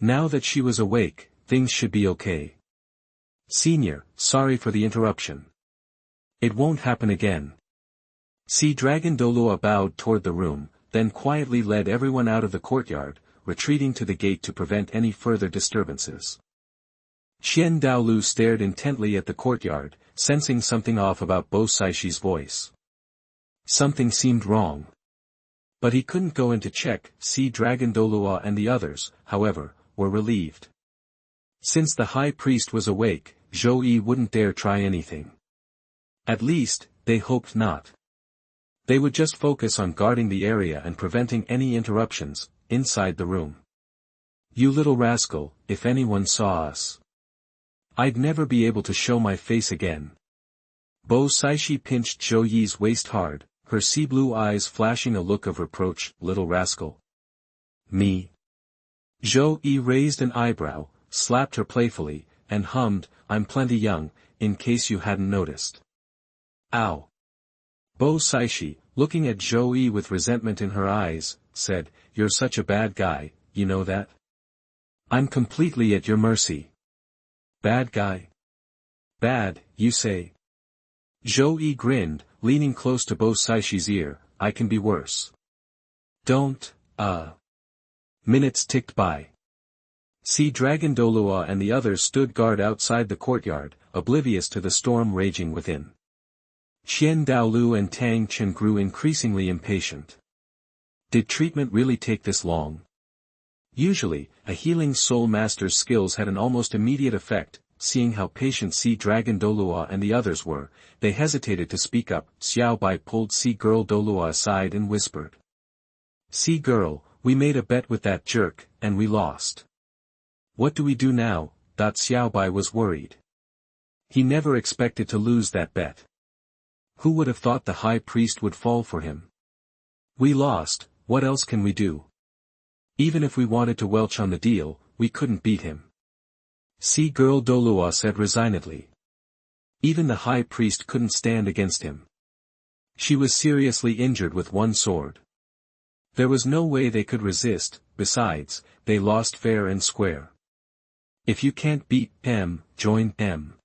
Now that she was awake, things should be okay. Senior, sorry for the interruption. It won't happen again. Sea Dragon Douluo bowed toward the room, then quietly led everyone out of the courtyard, retreating to the gate to prevent any further disturbances. Qian Daolu stared intently at the courtyard, sensing something off about Bo Saixi's voice. Something seemed wrong. But he couldn't go in to check. Sea Dragon Douluo and the others, however, were relieved. Since the High Priest was awake, Zhou Yi wouldn't dare try anything. At least, they hoped not. They would just focus on guarding the area and preventing any interruptions, inside the room. You little rascal, if anyone saw us. I'd never be able to show my face again. Bo Saixi pinched Zhou Yi's waist hard, her sea blue eyes flashing a look of reproach. Little rascal. Me? Zhou Yi raised an eyebrow, slapped her playfully, and hummed, I'm plenty young, in case you hadn't noticed. Ow. Bo Saixi, looking at Zhou Yi with resentment in her eyes, said, You're such a bad guy, you know that? I'm completely at your mercy. Bad guy? Bad, you say? Zhou Yi grinned, leaning close to Bo Saixi's ear, I can be worse. Don't. Minutes ticked by. Sea Dragon Douluo and the others stood guard outside the courtyard, oblivious to the storm raging within. Qian Daolu and Tang Chen grew increasingly impatient. Did treatment really take this long? Usually, a healing soul master's skills had an almost immediate effect. Seeing how patient Sea Dragon Douluo and the others were, they hesitated to speak up. Xiao Bai pulled Sea Girl Douluo aside and whispered. Sea Girl, we made a bet with that jerk, and we lost. What do we do now? Xiao Bai was worried. He never expected to lose that bet. Who would have thought the High Priest would fall for him? We lost, what else can we do? Even if we wanted to welch on the deal, we couldn't beat him. Sea Girl Douluo said resignedly. Even the High Priest couldn't stand against him. She was seriously injured with one sword. There was no way they could resist, besides, they lost fair and square. If you can't beat M, join M.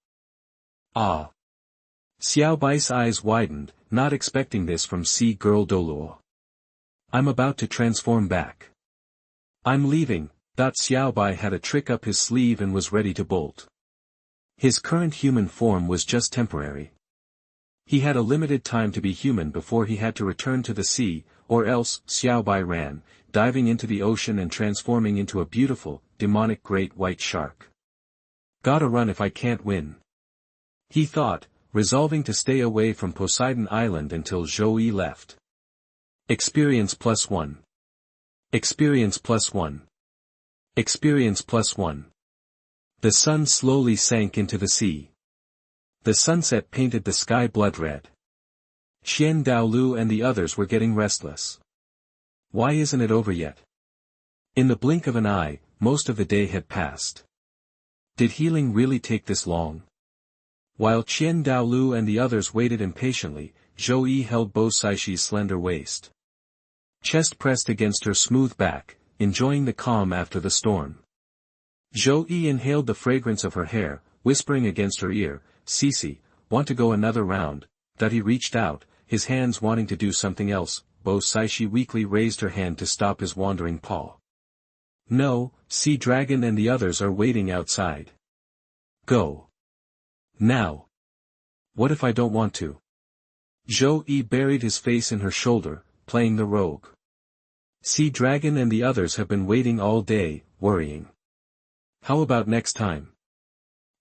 Ah. Xiao Bai's eyes widened, not expecting this from Sea Girl Douluo. I'm about to transform back. I'm leaving. Xiao Bai had a trick up his sleeve and was ready to bolt. His current human form was just temporary. He had a limited time to be human before he had to return to the sea, or else. Xiao Bai ran, diving into the ocean and transforming into a beautiful, demonic great white shark. Gotta run if I can't win. He thought, resolving to stay away from Poseidon Island until Zhou Yi left. Experience +1. Experience +1. Experience +1. The sun slowly sank into the sea. The sunset painted the sky blood red. Qian Daolu and the others were getting restless. Why isn't it over yet? In the blink of an eye, most of the day had passed. Did healing really take this long? While Qian Daolu and the others waited impatiently, Zhou Yi held Bo Saixi's slender waist. Chest pressed against her smooth back, enjoying the calm after the storm. Zhou Yi inhaled the fragrance of her hair, whispering against her ear, Sisi, want to go another round? That he reached out, his hands wanting to do something else. Bo Saixi weakly raised her hand to stop his wandering paw. No, Sea Dragon and the others are waiting outside. Go. Now. What if I don't want to? Zhou Yi buried his face in her shoulder, playing the rogue. Sea Dragon and the others have been waiting all day, worrying. How about next time?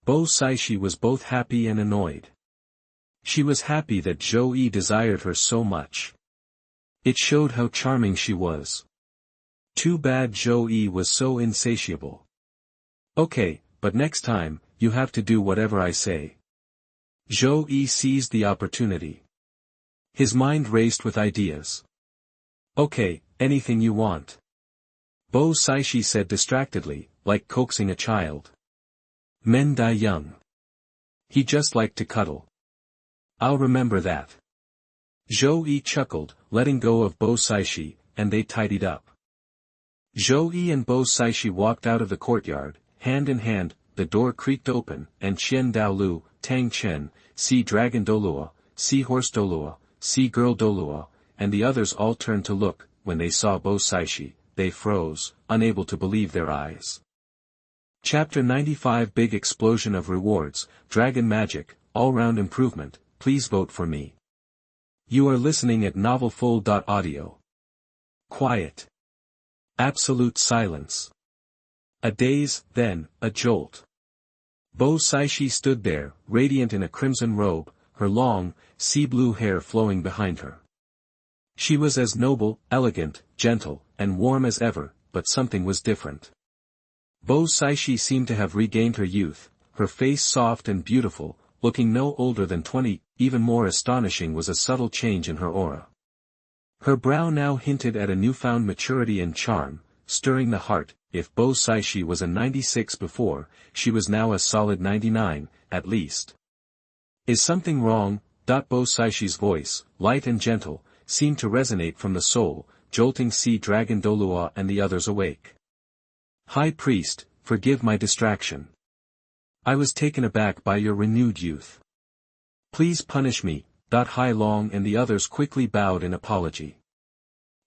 Bo Saixi was both happy and annoyed. She was happy that Zhou Yi desired her so much. It showed how charming she was. Too bad Zhou Yi was so insatiable. Okay, but next time, you have to do whatever I say. Zhou Yi seized the opportunity. His mind raced with ideas. Okay, anything you want. Bo Saixi said distractedly, like coaxing a child. Men die young. He just liked to cuddle. I'll remember that. Zhou Yi chuckled, letting go of Bo Saixi, and they tidied up. Zhou Yi and Bo Saixi walked out of the courtyard, hand in hand. The door creaked open, and Qian Douluo, Tang Chen, Sea Dragon Douluo, Sea Horse Douluo, Sea Girl Douluo, and the others all turned to look. When they saw Bo Saixi, they froze, unable to believe their eyes. Chapter 95 Big Explosion of Rewards, Dragon Magic, All-Round Improvement, please vote for me. You are listening at novelfull.audio. Quiet. Absolute silence. A daze, then, a jolt. Bo Saixi stood there, radiant in a crimson robe, her long, sea-blue hair flowing behind her. She was as noble, elegant, gentle, and warm as ever, but something was different. Bo Saixi seemed to have regained her youth, her face soft and beautiful, looking no older than 20, even more astonishing was a subtle change in her aura. Her brow now hinted at a newfound maturity and charm, stirring the heart. If Bo Saixi was a 96 before, she was now a solid 99, at least. Is something wrong? Bo Saishi's voice, light and gentle, seemed to resonate from the soul, jolting Sea Dragon Douluo and the others awake. High Priest, forgive my distraction. I was taken aback by your renewed youth. Please punish me. Hai Long and the others quickly bowed in apology.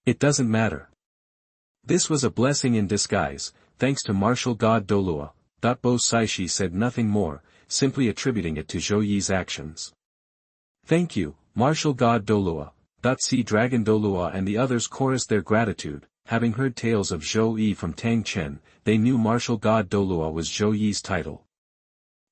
It doesn't matter. This was a blessing in disguise, thanks to martial god Douluo. Bo Saixi said nothing more, simply attributing it to Zhou Yi's actions. Thank you, martial god Douluo. Sea Dragon Douluo and the others chorused their gratitude. Having heard tales of Zhou Yi from Tang Chen, they knew martial god Douluo was Zhou Yi's title.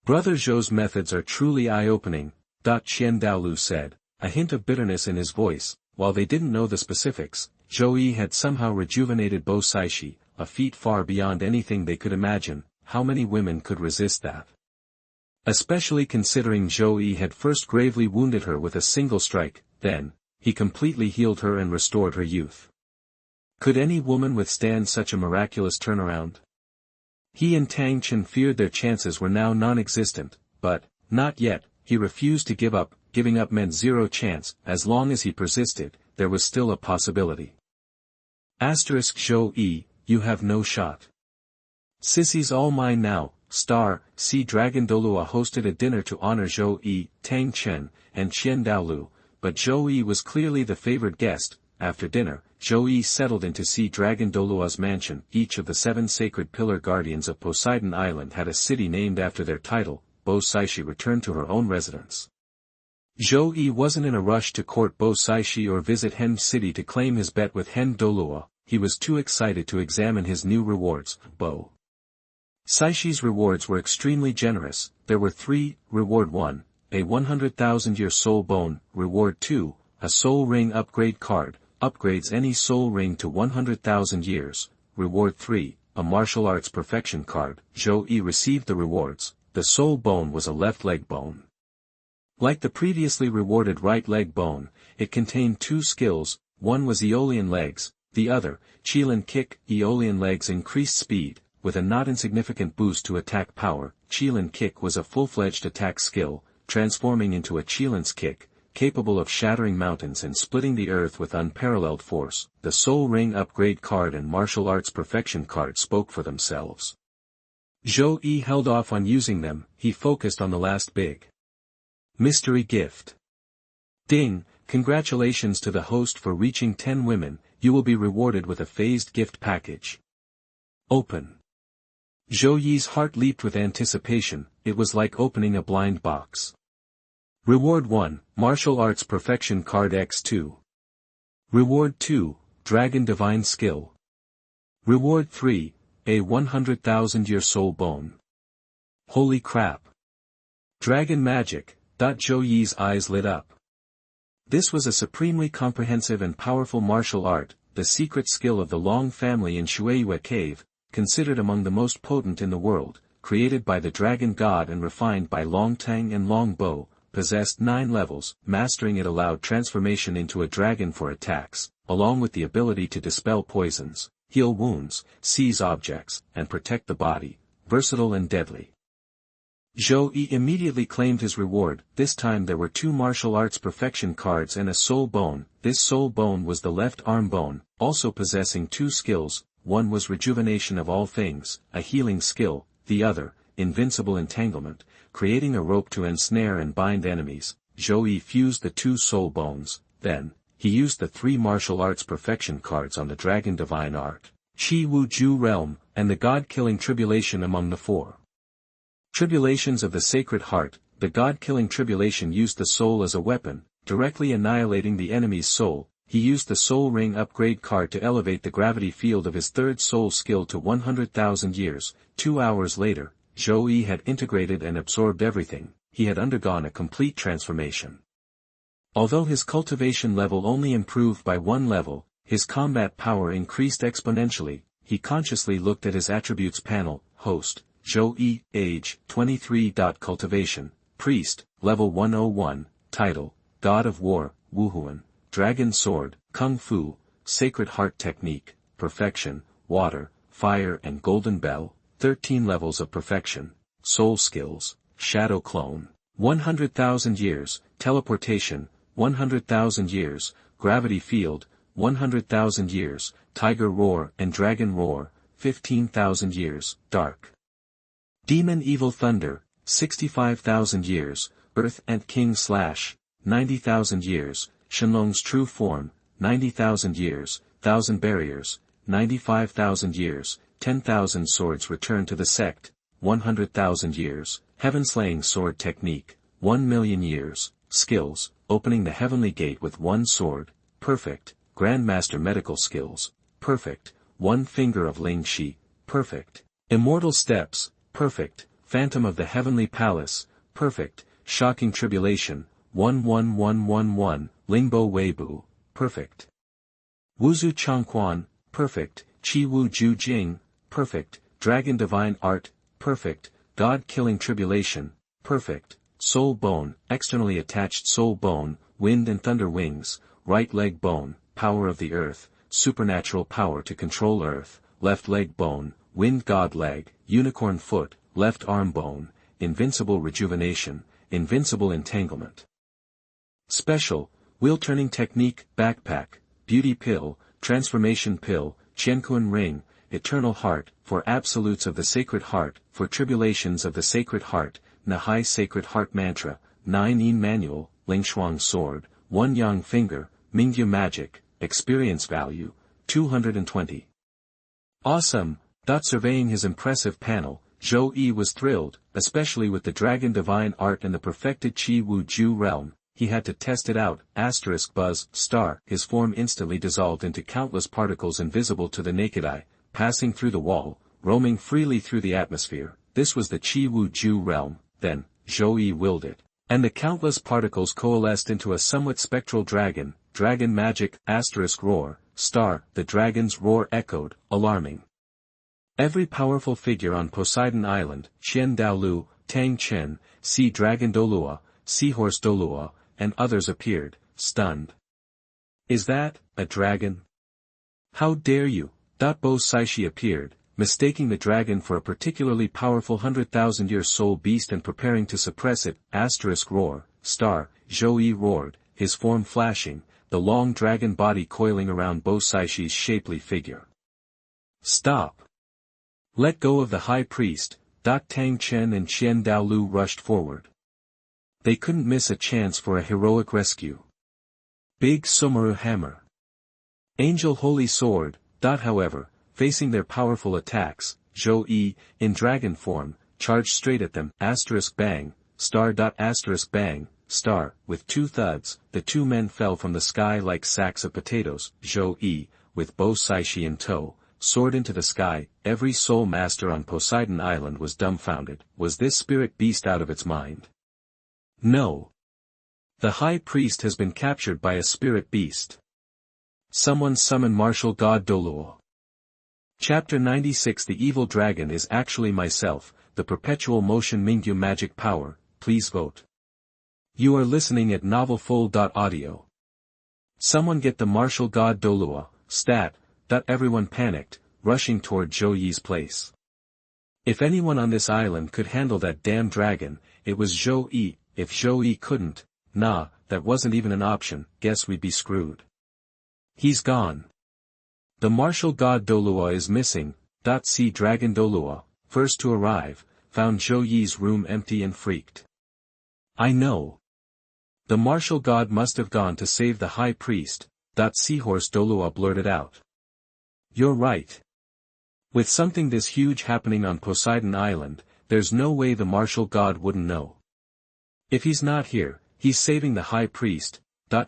Brother Zhou's methods are truly eye-opening, Qian Douluo said, a hint of bitterness in his voice. While they didn't know the specifics, Zhou Yi had somehow rejuvenated Bo Saixi, a feat far beyond anything they could imagine. How many women could resist that? Especially considering Zhou Yi had first gravely wounded her with a single strike, then, he completely healed her and restored her youth. Could any woman withstand such a miraculous turnaround? He and Tang Chen feared their chances were now non-existent, but, not yet. He refused to give up. Giving up meant zero chance. As long as he persisted, there was still a possibility. Zhou Yi, you have no shot. Sisi's all mine now. Sea Dragon Douluo hosted a dinner to honor Zhou Yi, Tang Chen, and Qian Douluo, but Zhou Yi was clearly the favored guest. After dinner, Zhou Yi settled into Sea Dragon Douluo's mansion. Each of the 7 sacred pillar guardians of Poseidon Island had a city named after their title. Bo Saixi returned to her own residence. Zhou Yi wasn't in a rush to court Bo Saixi or visit Hen City to claim his bet with Hen Douluo. He was too excited to examine his new rewards. Bo Saixi's rewards were extremely generous. There were 3, Reward 1, a 100,000-year soul bone. Reward 2, a soul ring upgrade card, upgrades any soul ring to 100,000 years. Reward 3, a martial arts perfection card. Zhou Yi received the rewards. The soul bone was a left leg bone. Like the previously rewarded right leg bone, it contained 2 skills. One was Aeolian legs, the other, Qilin kick. Aeolian legs increased speed, with a not insignificant boost to attack power. Qilin kick was a full-fledged attack skill, transforming into a Qilin's kick, capable of shattering mountains and splitting the earth with unparalleled force. The soul ring upgrade card and martial arts perfection card spoke for themselves. Zhou Yi held off on using them. He focused on the last big mystery gift. Ding! Congratulations to the host for reaching 10 women. You will be rewarded with a phased gift package. Open. Zhou Yi's heart leaped with anticipation. It was like opening a blind box. Reward 1, Martial Arts Perfection Card X2. Reward 2, Dragon Divine Skill. Reward 3, a 100,000-year soul bone. Holy crap. Dragon Magic. Zhou Yi's eyes lit up. This was a supremely comprehensive and powerful martial art, the secret skill of the Long family in Shueiyue Cave, considered among the most potent in the world, created by the dragon god and refined by Long Tang and Long Bo. possessed 9 levels. Mastering it allowed transformation into a dragon for attacks, along with the ability to dispel poisons, heal wounds, seize objects, and protect the body. Versatile and deadly. Zhou Yi immediately claimed his reward. This time there were 2 martial arts perfection cards and a soul bone. This soul bone was the left arm bone, also possessing 2 skills. One was rejuvenation of all things, a healing skill, the other, invincible entanglement, creating a rope to ensnare and bind enemies. Zhou Yi fused the 2 soul bones, then, he used the 3 martial arts perfection cards on the dragon divine art, Qi Wu Ju realm, and the god-killing tribulation among the 4. Tribulations of the Sacred Heart. The god-killing tribulation used the soul as a weapon, directly annihilating the enemy's soul. He used the soul ring upgrade card to elevate the gravity field of his 3rd soul skill to 100,000 years. 2 hours later, Zhou Yi had integrated and absorbed everything. He had undergone a complete transformation. Although his cultivation level only improved by 1 level, his combat power increased exponentially. He consciously looked at his attributes panel. Host, Zhou Yi, age, 23. Cultivation, Priest, level 101, title, God of War, Wuhuan, Dragon Sword, Kung Fu, Sacred Heart Technique, Perfection, Water, Fire and Golden Bell, 13 levels of perfection. Soul skills, Shadow Clone, 100,000 years, Teleportation, 100,000 years, Gravity Field, 100,000 years, Tiger Roar and Dragon Roar, 15,000 years, Dark Demon Evil Thunder, 65,000 years, Earth Ant King Slash, 90,000 years, Shenlong's True Form, 90,000 years, Thousand Barriers, 95,000 years, 10,000 Swords Return to the Sect, 100,000 years, Heaven-Slaying Sword Technique, 1,000,000 years, Skills, Opening the Heavenly Gate with 1 sword, Perfect, Grandmaster Medical Skills, Perfect, 1 Finger of Ling Shi, Perfect, Immortal Steps, Perfect, Phantom of the Heavenly Palace, Perfect, Shocking Tribulation, 11111, Lingbo Weibu, Perfect. Wuzu Changquan, Perfect, Qi Wu Ju Jing, Perfect, Dragon Divine Art, Perfect, God-Killing Tribulation, Perfect, Soul Bone, Externally Attached Soul Bone, Wind and Thunder Wings, Right Leg Bone, Power of the Earth, Supernatural Power to Control Earth, Left Leg Bone, Wind God Leg, Unicorn Foot, Left Arm Bone, Invincible Rejuvenation, Invincible Entanglement. Special, Wheel Turning Technique, Backpack, Beauty Pill, Transformation Pill, Qiankuan Ring, Eternal Heart, for Absolutes of the Sacred Heart, for Tribulations of the Sacred Heart, Nahai Sacred Heart Mantra, 9 Manual, Lingshuang Sword, 1 Yang Finger, Mingyu Magic, Experience Value, 220. Awesome! Surveying his impressive panel, Zhou Yi was thrilled, especially with the Dragon Divine Art and the perfected Qi Wu Ju realm. He had to test it out. Buzz, star. His form instantly dissolved into countless particles invisible to the naked eye, passing through the wall, roaming freely through the atmosphere. This was the Qi Wu Ju realm. Then, Zhou Yi willed it, and the countless particles coalesced into a somewhat spectral dragon. Dragon Magic, Roar, star. The dragon's roar echoed, alarming. Every powerful figure on Poseidon Island, Qian Daolu, Tang Chen, Sea Dragon Douluo, Seahorse Douluo, and others appeared, stunned. Is that a dragon? How dare you? Bo Saixi appeared, mistaking the dragon for a particularly powerful 100,000-year soul beast and preparing to suppress it. Roar, star. Zhou Yi roared, his form flashing, the long dragon body coiling around Bo Saixi's shapely figure. Stop! Let go of the high priest. Tang Chen and Qian Daolu rushed forward. They couldn't miss a chance for a heroic rescue. Big Sumeru Hammer. Angel Holy Sword. However, facing their powerful attacks, Zhou Yi, in dragon form, charged straight at them. Bang, star. Bang, star. With 2 thuds, the 2 men fell from the sky like sacks of potatoes. Zhou Yi, with Bo Saixi in tow, soared into the sky. Every soul master on Poseidon Island was dumbfounded. Was this spirit beast out of its mind? No. The high priest has been captured by a spirit beast. Someone summon martial god Douluo. Chapter 96. The evil dragon is actually myself, the perpetual motion Mingyu magic power. Please vote. You are listening at novelfull.audio. Someone get the martial god Douluo, stat. Everyone panicked, rushing toward Zhou Yi's place. If anyone on this island could handle that damn dragon, it was Zhou Yi. If Zhou Yi couldn't, nah, that wasn't even an option, guess we'd be screwed. He's gone. The martial god Douluo is missing. See Dragon Douluo, first to arrive, found Zhou Yi's room empty and freaked. I know. The martial god must have gone to save the high priest. Seahorse Douluo blurted out. You're right. With something this huge happening on Poseidon Island, there's no way the martial god wouldn't know. If he's not here, he's saving the high priest.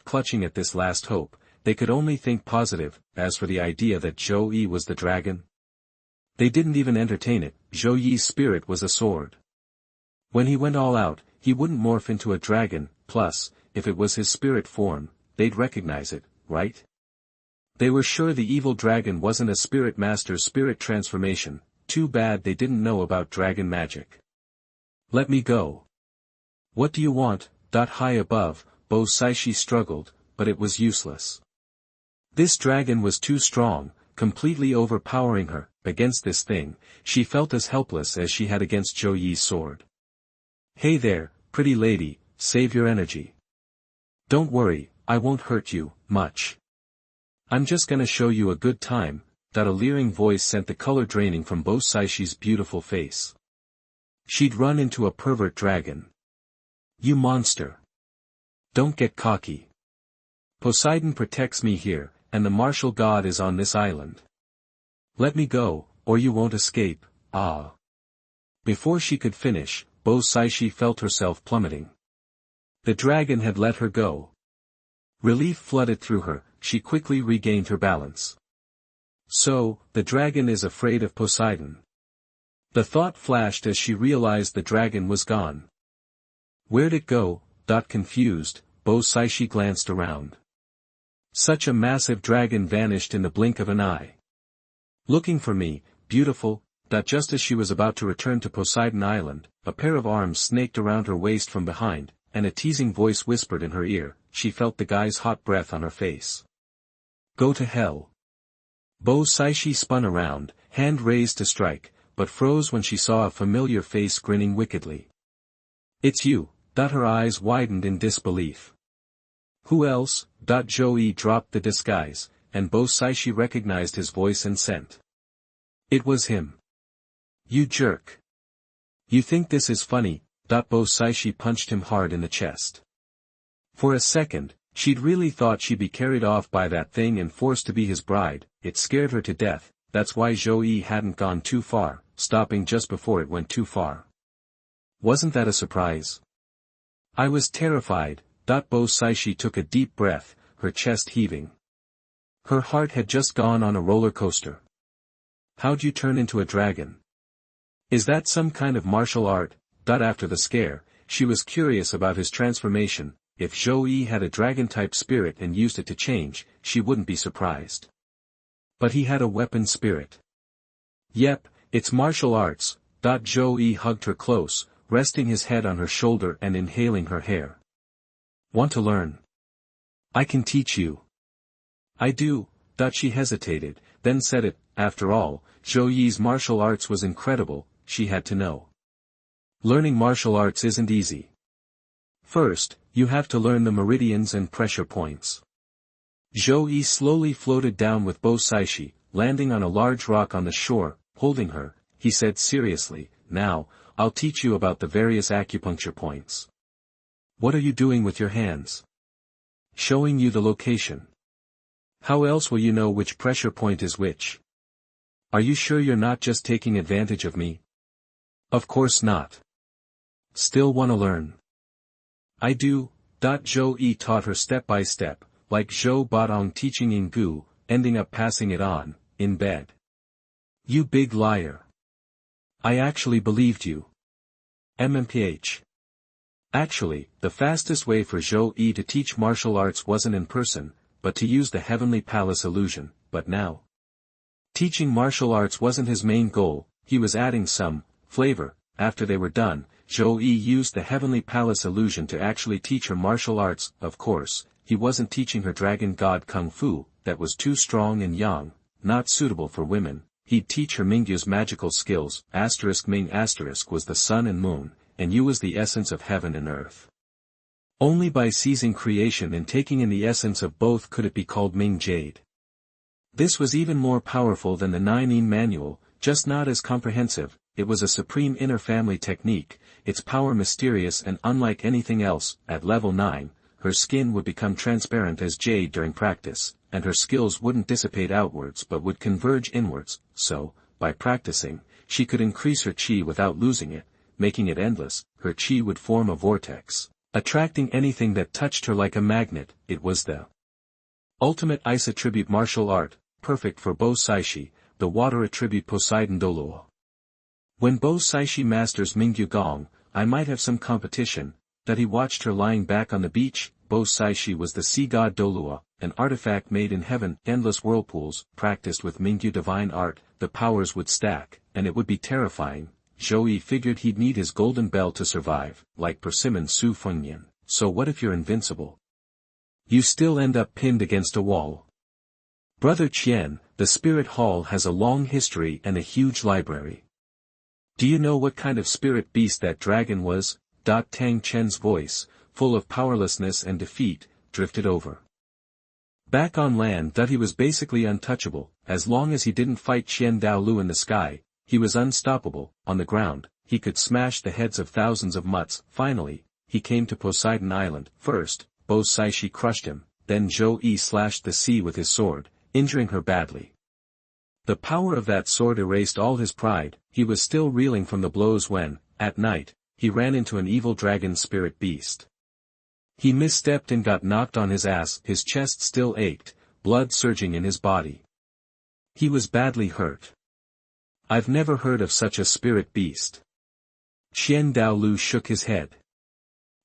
Clutching at this last hope, they could only think positive. As for the idea that Zhou Yi was the dragon, they didn't even entertain it. Zhou Yi's spirit was a sword. When he went all out, he wouldn't morph into a dragon, plus, if it was his spirit form, they'd recognize it, right? They were sure the evil dragon wasn't a spirit master's spirit transformation. Too bad they didn't know about dragon magic. Let me go. What do you want? High above, Bo Saixi struggled, but it was useless. This dragon was too strong, completely overpowering her. Against this thing, she felt as helpless as she had against Zhou Yi's sword. Hey there, pretty lady, save your energy. Don't worry, I won't hurt you much. I'm just gonna show you a good time. A leering voice sent the color draining from Bo Saixi's beautiful face. She'd run into a pervert dragon. You monster. Don't get cocky. Poseidon protects me here, and the martial god is on this island. Let me go, or you won't escape. Ah. Before she could finish, Bo Saixi felt herself plummeting. The dragon had let her go. Relief flooded through her, she quickly regained her balance. So, the dragon is afraid of Poseidon. The thought flashed as she realized the dragon was gone. Where'd it go? Confused, Bo Saixi glanced around. Such a massive dragon vanished in the blink of an eye. Looking for me, beautiful. Just as she was about to return to Poseidon Island, a pair of arms snaked around her waist from behind, and a teasing voice whispered in her ear. She felt the guy's hot breath on her face. Go to hell. Bo Saixi spun around, hand raised to strike, but froze when she saw a familiar face grinning wickedly. It's you. Her eyes widened in disbelief. Who else? Zhouyi dropped the disguise, and Bo Saixi recognized his voice and scent. It was him. You jerk. You think this is funny? Bo Saixi punched him hard in the chest. For a second, she'd really thought she'd be carried off by that thing and forced to be his bride. It scared her to death. That's why Zhouyi hadn't gone too far, stopping just before it went too far. Wasn't that a surprise? I was terrified. Bo Saixi took a deep breath, her chest heaving. Her heart had just gone on a roller coaster. How'd you turn into a dragon? Is that some kind of martial art? After the scare, she was curious about his transformation. If Zhouyi had a dragon-type spirit and used it to change, she wouldn't be surprised. But he had a weapon spirit. Yep, it's martial arts. Zhouyi hugged her close, resting his head on her shoulder and inhaling her hair. Want to learn? I can teach you. I do. She hesitated, then said it. After all, Zhouyi's martial arts was incredible, she had to know. Learning martial arts isn't easy. First, you have to learn the meridians and pressure points. Zhouyi slowly floated down with Bo Saixi, landing on a large rock on the shore. Holding her, he said seriously, now, I'll teach you about the various acupuncture points. What are you doing with your hands? Showing you the location. How else will you know which pressure point is which? Are you sure you're not just taking advantage of me? Of course not. Still wanna learn? I do. Zhouyi taught her step by step, like Zhou Badong teaching Yinggu, ending up passing it on, in bed. You big liar. I actually believed you. MMPH. Actually, the fastest way for Zhouyi to teach martial arts wasn't in person, but to use the Heavenly Palace illusion. But now, teaching martial arts wasn't his main goal. He was adding some flavor. After they were done, Zhou Yi used the Heavenly Palace illusion to actually teach her martial arts. Of course, he wasn't teaching her dragon god kung fu, that was too strong and young, not suitable for women. He'd teach her Mingyu's magical skills. Ming was the sun and moon, and Yu was the essence of heaven and earth. Only by seizing creation and taking in the essence of both could it be called Ming Jade. This was even more powerful than the 9-in manual, just not as comprehensive. It was a supreme inner family technique, its power mysterious and unlike anything else. At level 9, her skin would become transparent as jade during practice, and her skills wouldn't dissipate outwards but would converge inwards, so, by practicing, she could increase her chi without losing it, making it endless. Her chi would form a vortex, attracting anything that touched her like a magnet. It was the ultimate ice attribute martial art, perfect for Bo Saixi, the water attribute Poseidon Douluo. When Bo Saixi masters Mingyu Gong, I might have some competition. That he watched her lying back on the beach. Bo Saixi was the sea god Douluo, an artifact made in heaven. Endless whirlpools, practiced with Mingyu divine art, the powers would stack, and it would be terrifying. Zhou Yi figured he'd need his golden bell to survive, like Persimmon Su Fengnian. So what if you're invincible? You still end up pinned against a wall. Brother Qian, the spirit hall has a long history and a huge library. Do you know what kind of spirit beast that dragon was? Tang Chen's voice, full of powerlessness and defeat, drifted over. Back on land he was basically untouchable. As long as he didn't fight Qian Daolu in the sky, he was unstoppable. On the ground, he could smash the heads of thousands of mutts. Finally, he came to Poseidon Island. First, Bo Saixi crushed him, then Zhou Yi slashed the sea with his sword, injuring her badly. The power of that sword erased all his pride. He was still reeling from the blows when, at night, he ran into an evil dragon spirit beast. He misstepped and got knocked on his ass. His chest still ached, blood surging in his body. He was badly hurt. I've never heard of such a spirit beast. Qian Daolu shook his head.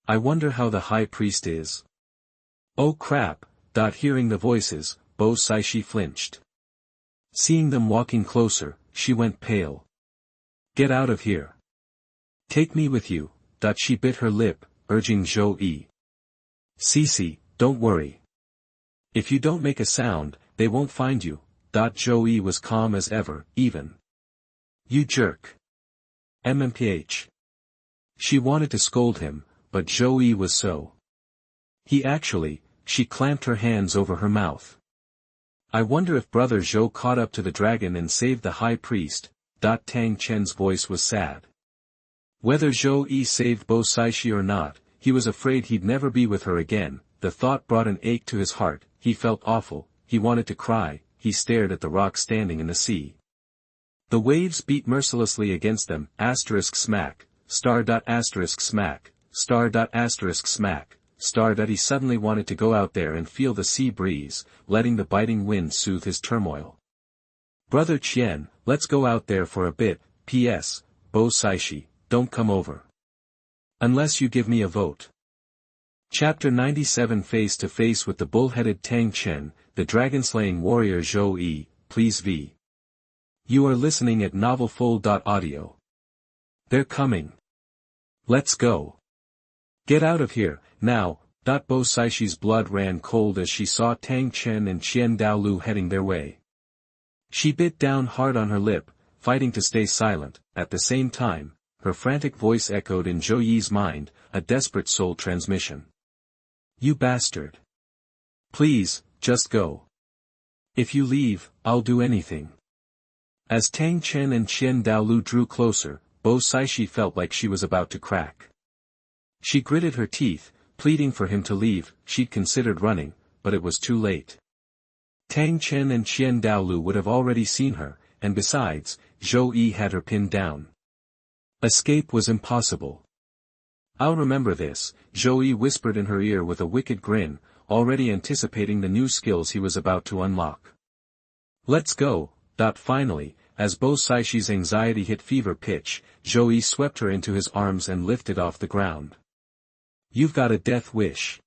I wonder how the high priest is. Oh crap. Hearing the voices, Bo Saixi flinched. Seeing them walking closer, she went pale. Get out of here. Take me with you. She bit her lip, urging Zhou Yi. Sisi, don't worry. If you don't make a sound, they won't find you. Zhou Yi was calm as ever. Even. You jerk. MMPH. She wanted to scold him, but Zhou Yi was so. She clamped her hands over her mouth. I wonder if Brother Zhou caught up to the dragon and saved the high priest. Tang Chen's voice was sad. Whether Zhou Yi saved Bo Saixi or not, he was afraid he'd never be with her again. The thought brought an ache to his heart. He felt awful. He wanted to cry. He stared at the rock standing in the sea. The waves beat mercilessly against them. Smack. Smack. Smack. He suddenly wanted to go out there and feel the sea breeze, letting the biting wind soothe his turmoil. Brother Qian, let's go out there for a bit. P.S. Bo Saixi, don't come over. Unless you give me a vote. Chapter 97. Face to face with the bull-headed Tang Chen, the dragon-slaying warrior Zhou Yi, please v. You are listening at novelfull.audio. They're coming. Let's go. Get out of here, now. Bo Saixi's blood ran cold as she saw Tang Chen and Qian Daolu heading their way. She bit down hard on her lip, fighting to stay silent. At the same time, her frantic voice echoed in Zhou Yi's mind, a desperate soul transmission. You bastard. Please, just go. If you leave, I'll do anything. As Tang Chen and Qian Daolu drew closer, Bo Saixi felt like she was about to crack. She gritted her teeth, pleading for him to leave. She'd considered running, but it was too late. Tang Chen and Qian Daolu would have already seen her, and besides, Zhou Yi had her pinned down. Escape was impossible. I'll remember this, Zhou Yi whispered in her ear with a wicked grin, already anticipating the new skills he was about to unlock. Let's go. Finally, as Bo Saixi's anxiety hit fever pitch, Zhou Yi swept her into his arms and lifted off the ground. You've got a death wish.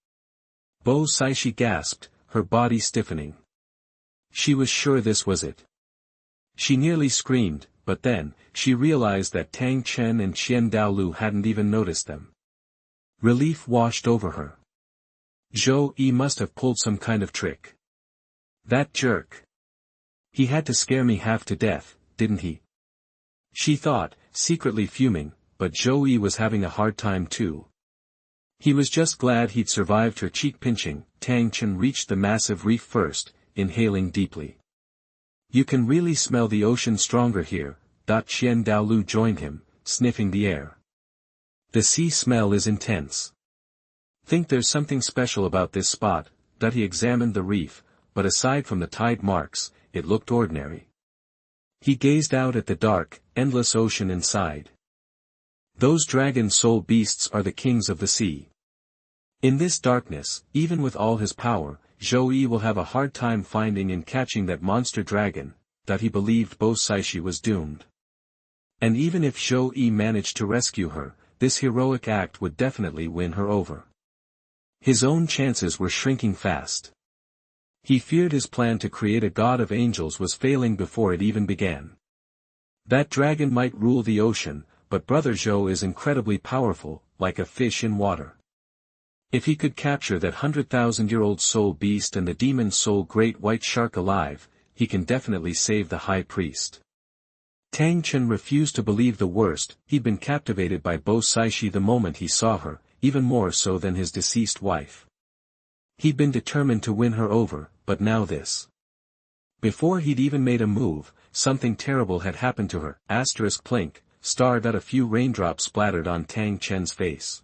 Bo Saixi gasped, her body stiffening. She was sure this was it. She nearly screamed, but then, she realized that Tang Chen and Douluo hadn't even noticed them. Relief washed over her. Zhou Yi must have pulled some kind of trick. That jerk. He had to scare me half to death, didn't he? She thought, secretly fuming, but Zhou Yi was having a hard time too. He was just glad he'd survived her cheek pinching. Tang Chen reached the massive reef first, inhaling deeply. You can really smell the ocean stronger here. Douluo joined him, sniffing the air. The sea smell is intense. Think there's something special about this spot. He examined the reef, but aside from the tide marks, it looked ordinary. He gazed out at the dark, endless ocean inside. Those dragon soul beasts are the kings of the sea. In this darkness, even with all his power, Zhou Yi will have a hard time finding and catching that monster dragon. He believed Bo Saixi was doomed. And even if Zhou Yi managed to rescue her, this heroic act would definitely win her over. His own chances were shrinking fast. He feared his plan to create a god of angels was failing before it even began. That dragon might rule the ocean, but Brother Zhou is incredibly powerful, like a fish in water. If he could capture that 100,000-year-old soul beast and the demon soul great white shark alive, he can definitely save the high priest. Tang Chen refused to believe the worst. He'd been captivated by Bo Saixi the moment he saw her, even more so than his deceased wife. He'd been determined to win her over, but now this. Before he'd even made a move, something terrible had happened to her. Plink, starred at a few raindrops splattered on Tang Chen's face.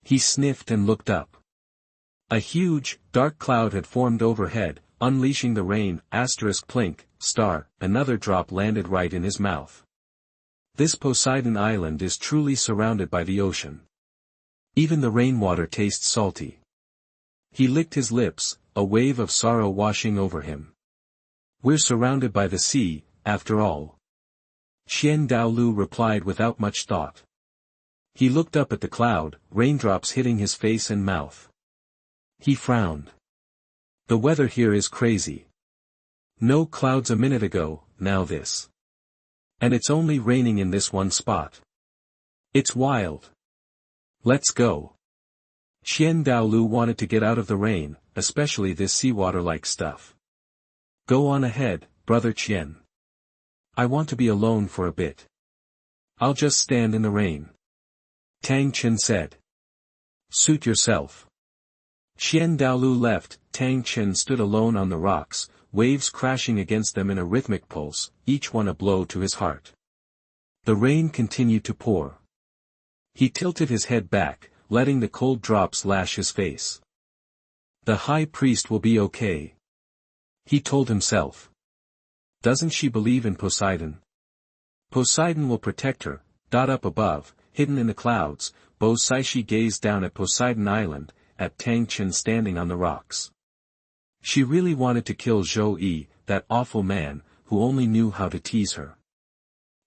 He sniffed and looked up. A huge, dark cloud had formed overhead, unleashing the rain. Plink, star, another drop landed right in his mouth. This Poseidon Island is truly surrounded by the ocean. Even the rainwater tastes salty. He licked his lips, a wave of sorrow washing over him. We're surrounded by the sea, after all. Douluo replied without much thought. He looked up at the cloud, raindrops hitting his face and mouth. He frowned. The weather here is crazy. No clouds a minute ago, now this. And it's only raining in this one spot. It's wild. Let's go. Douluo wanted to get out of the rain, especially this seawater-like stuff. Go on ahead, Brother Qian. I want to be alone for a bit. I'll just stand in the rain. Tang Chen said. Suit yourself. Douluo left. Tang Chen stood alone on the rocks, waves crashing against them in a rhythmic pulse, each one a blow to his heart. The rain continued to pour. He tilted his head back, letting the cold drops lash his face. The high priest will be okay. He told himself. Doesn't she believe in Poseidon? Poseidon will protect her. Up above, hidden in the clouds, Bo Saixi gazed down at Poseidon Island, at Tang Chen standing on the rocks. She really wanted to kill Zhou Yi, that awful man, who only knew how to tease her.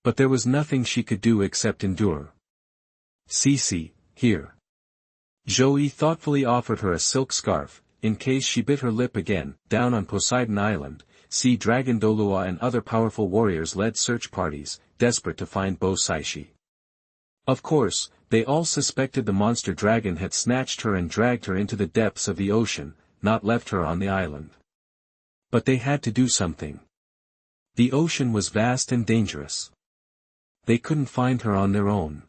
But there was nothing she could do except endure. Sisi, here. Zhouyi thoughtfully offered her a silk scarf, in case she bit her lip again. Down on Poseidon Island, Sea Dragon Douluo and other powerful warriors led search parties, desperate to find Bo Saixi. Of course, they all suspected the monster dragon had snatched her and dragged her into the depths of the ocean, not left her on the island. But they had to do something. The ocean was vast and dangerous. They couldn't find her on their own.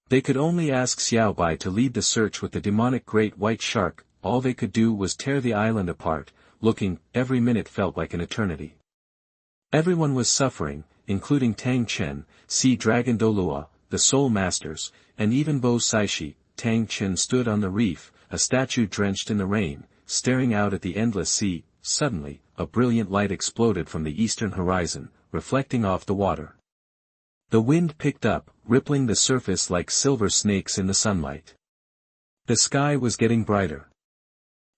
They could only ask Xiaobai to lead the search with the demonic great white shark. All they could do was tear the island apart. Looking, every minute felt like an eternity. Everyone was suffering, including Tang Chen, Sea Dragon Douluo, the Soul Masters, and even Bo Saixi. Tang Chen stood on the reef, a statue drenched in the rain, staring out at the endless sea. Suddenly, a brilliant light exploded from the eastern horizon, reflecting off the water. The wind picked up, rippling the surface like silver snakes in the sunlight. The sky was getting brighter.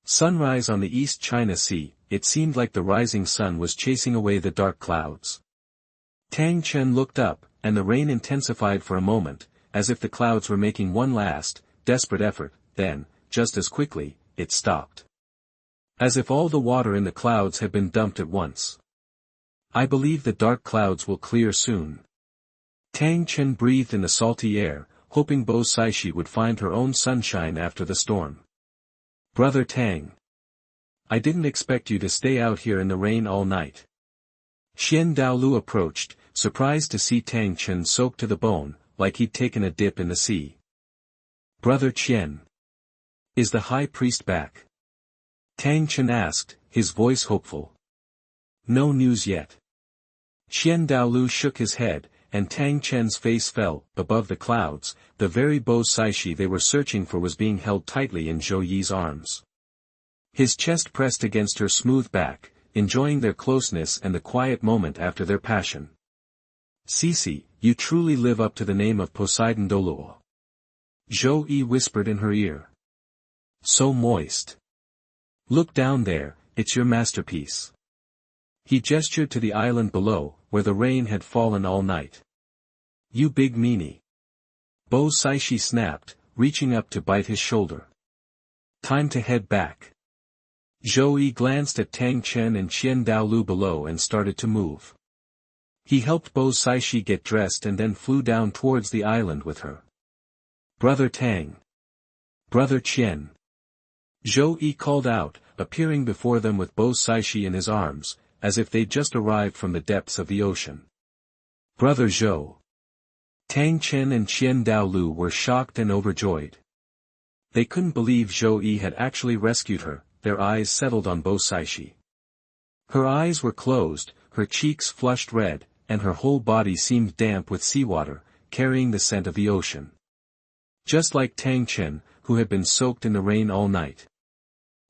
Sunrise on the East China Sea. It seemed like the rising sun was chasing away the dark clouds. Tang Chen looked up, and the rain intensified for a moment, as if the clouds were making one last, desperate effort. Then, just as quickly, it stopped. As if all the water in the clouds had been dumped at once. I believe the dark clouds will clear soon. Tang Chen breathed in the salty air, hoping Bo Saixi would find her own sunshine after the storm. Brother Tang. I didn't expect you to stay out here in the rain all night. Douluo approached, surprised to see Tang Chen soaked to the bone, like he'd taken a dip in the sea. Brother Chen. Is the high priest back? Tang Chen asked, his voice hopeful. No news yet. Douluo shook his head, and Tang Chen's face fell. Above the clouds, the very Bo Saixi they were searching for was being held tightly in Zhou Yi's arms. His chest pressed against her smooth back, enjoying their closeness and the quiet moment after their passion. Sisi, you truly live up to the name of Poseidon Douluo. Zhou Yi whispered in her ear. So moist. Look down there, it's your masterpiece. He gestured to the island below, where the rain had fallen all night. You big meanie. Bo Saixi snapped, reaching up to bite his shoulder. Time to head back. Zhouyi glanced at Tang Chen and Douluo below and started to move. He helped Bo Saixi get dressed and then flew down towards the island with her. Brother Tang. Brother Chen. Zhouyi called out, appearing before them with Bo Saixi in his arms, as if they'd just arrived from the depths of the ocean. Brother Zhou. Tang Chen and Douluo were shocked and overjoyed. They couldn't believe Zhouyi had actually rescued her. Their eyes settled on Bo Saixi. Her eyes were closed, her cheeks flushed red, and her whole body seemed damp with seawater, carrying the scent of the ocean. Just like Tang Chen, who had been soaked in the rain all night.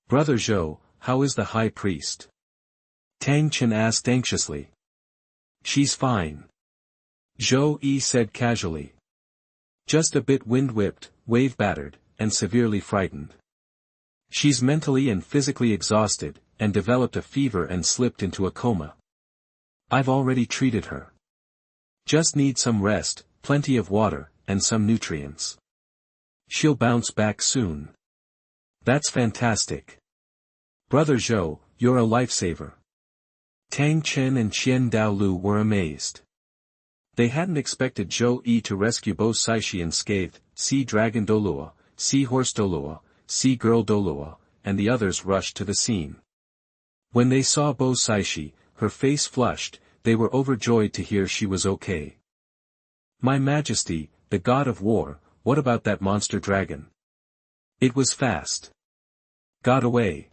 Brother Zhou, how is the high priest? Tang Chen asked anxiously. She's fine. Zhou Yi said casually. Just a bit wind-whipped, wave-battered, and severely frightened. She's mentally and physically exhausted, and developed a fever and slipped into a coma. I've already treated her. Just need some rest, plenty of water, and some nutrients. She'll bounce back soon. That's fantastic. Brother Zhou, you're a lifesaver. Tang Chen and Douluo were amazed. They hadn't expected Zhou Yi to rescue Bo Saixi unscathed. Sea Dragon Douluo, Sea Horse Douluo, Sea Girl Douluo, and the others rushed to the scene. When they saw Bo Saixi, her face flushed, they were overjoyed to hear she was okay. My Majesty, the God of War, what about that monster dragon? It was fast. Got away.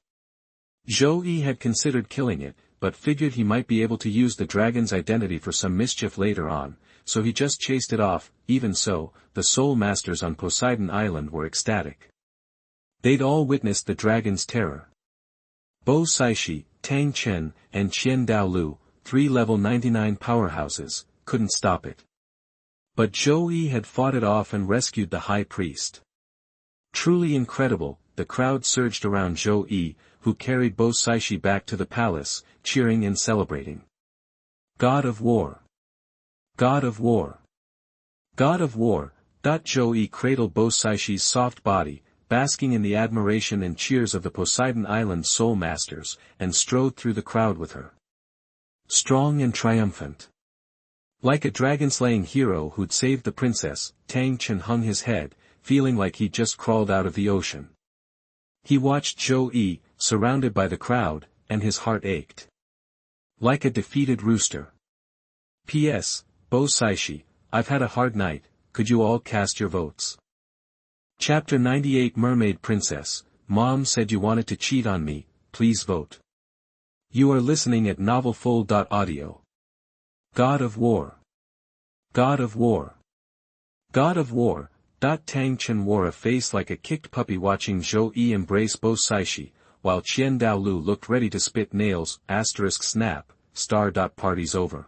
Zhou Yi had considered killing it, but figured he might be able to use the dragon's identity for some mischief later on, so he just chased it off. Even so, the Soul Masters on Poseidon Island were ecstatic. They'd all witnessed the dragon's terror. Bo Saixi, Tang Chen, and Douluo, 3 level 99 powerhouses, couldn't stop it. But Zhou Yi had fought it off and rescued the high priest. Truly incredible, the crowd surged around Zhou Yi, who carried Bo Saixi back to the palace, cheering and celebrating. God of War! God of War! God of War! Zhou Yi cradled Bo Saixi's soft body, basking in the admiration and cheers of the Poseidon Island Soul Masters, and strode through the crowd with her. Strong and triumphant. Like a dragon-slaying hero who'd saved the princess, Tang Chen hung his head, feeling like he'd just crawled out of the ocean. He watched Zhou Yi, surrounded by the crowd, and his heart ached. Like a defeated rooster. P.S. Bo Saixi, I've had a hard night, could you all cast your votes? Chapter 98 Mermaid Princess, Mom said you wanted to cheat on me, please vote. You are listening at novelfull.audio. God of War. God of War. God of War. Tang Chen wore a face like a kicked puppy watching Zhou Yi embrace Bo Saixi, while Douluo looked ready to spit nails. Snap, star. Party's over.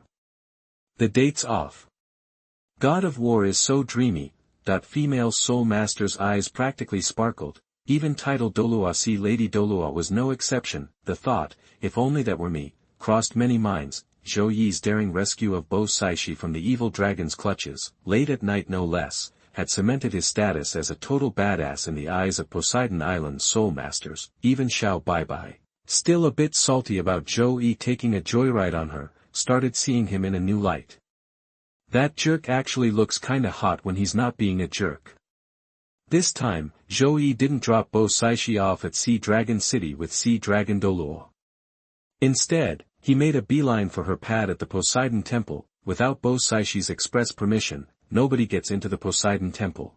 The date's off. God of War is so dreamy. Female Soul Master's eyes practically sparkled. Even titled Douluo Lady Douluo was no exception. The thought, if only that were me, crossed many minds. Zhou Yi's daring rescue of Bo Saixi from the evil dragon's clutches, late at night no less, had cemented his status as a total badass in the eyes of Poseidon Island's Soul Masters. Even Xiao Baibai, still a bit salty about Zhou Yi taking a joyride on her, started seeing him in a new light. That jerk actually looks kinda hot when he's not being a jerk. This time, Zhou Yi didn't drop Bo Saixi off at Sea Dragon City with Sea Dragon Douluo. Instead, he made a beeline for her pad at the Poseidon Temple. Without Bo Saishi's express permission, nobody gets into the Poseidon Temple.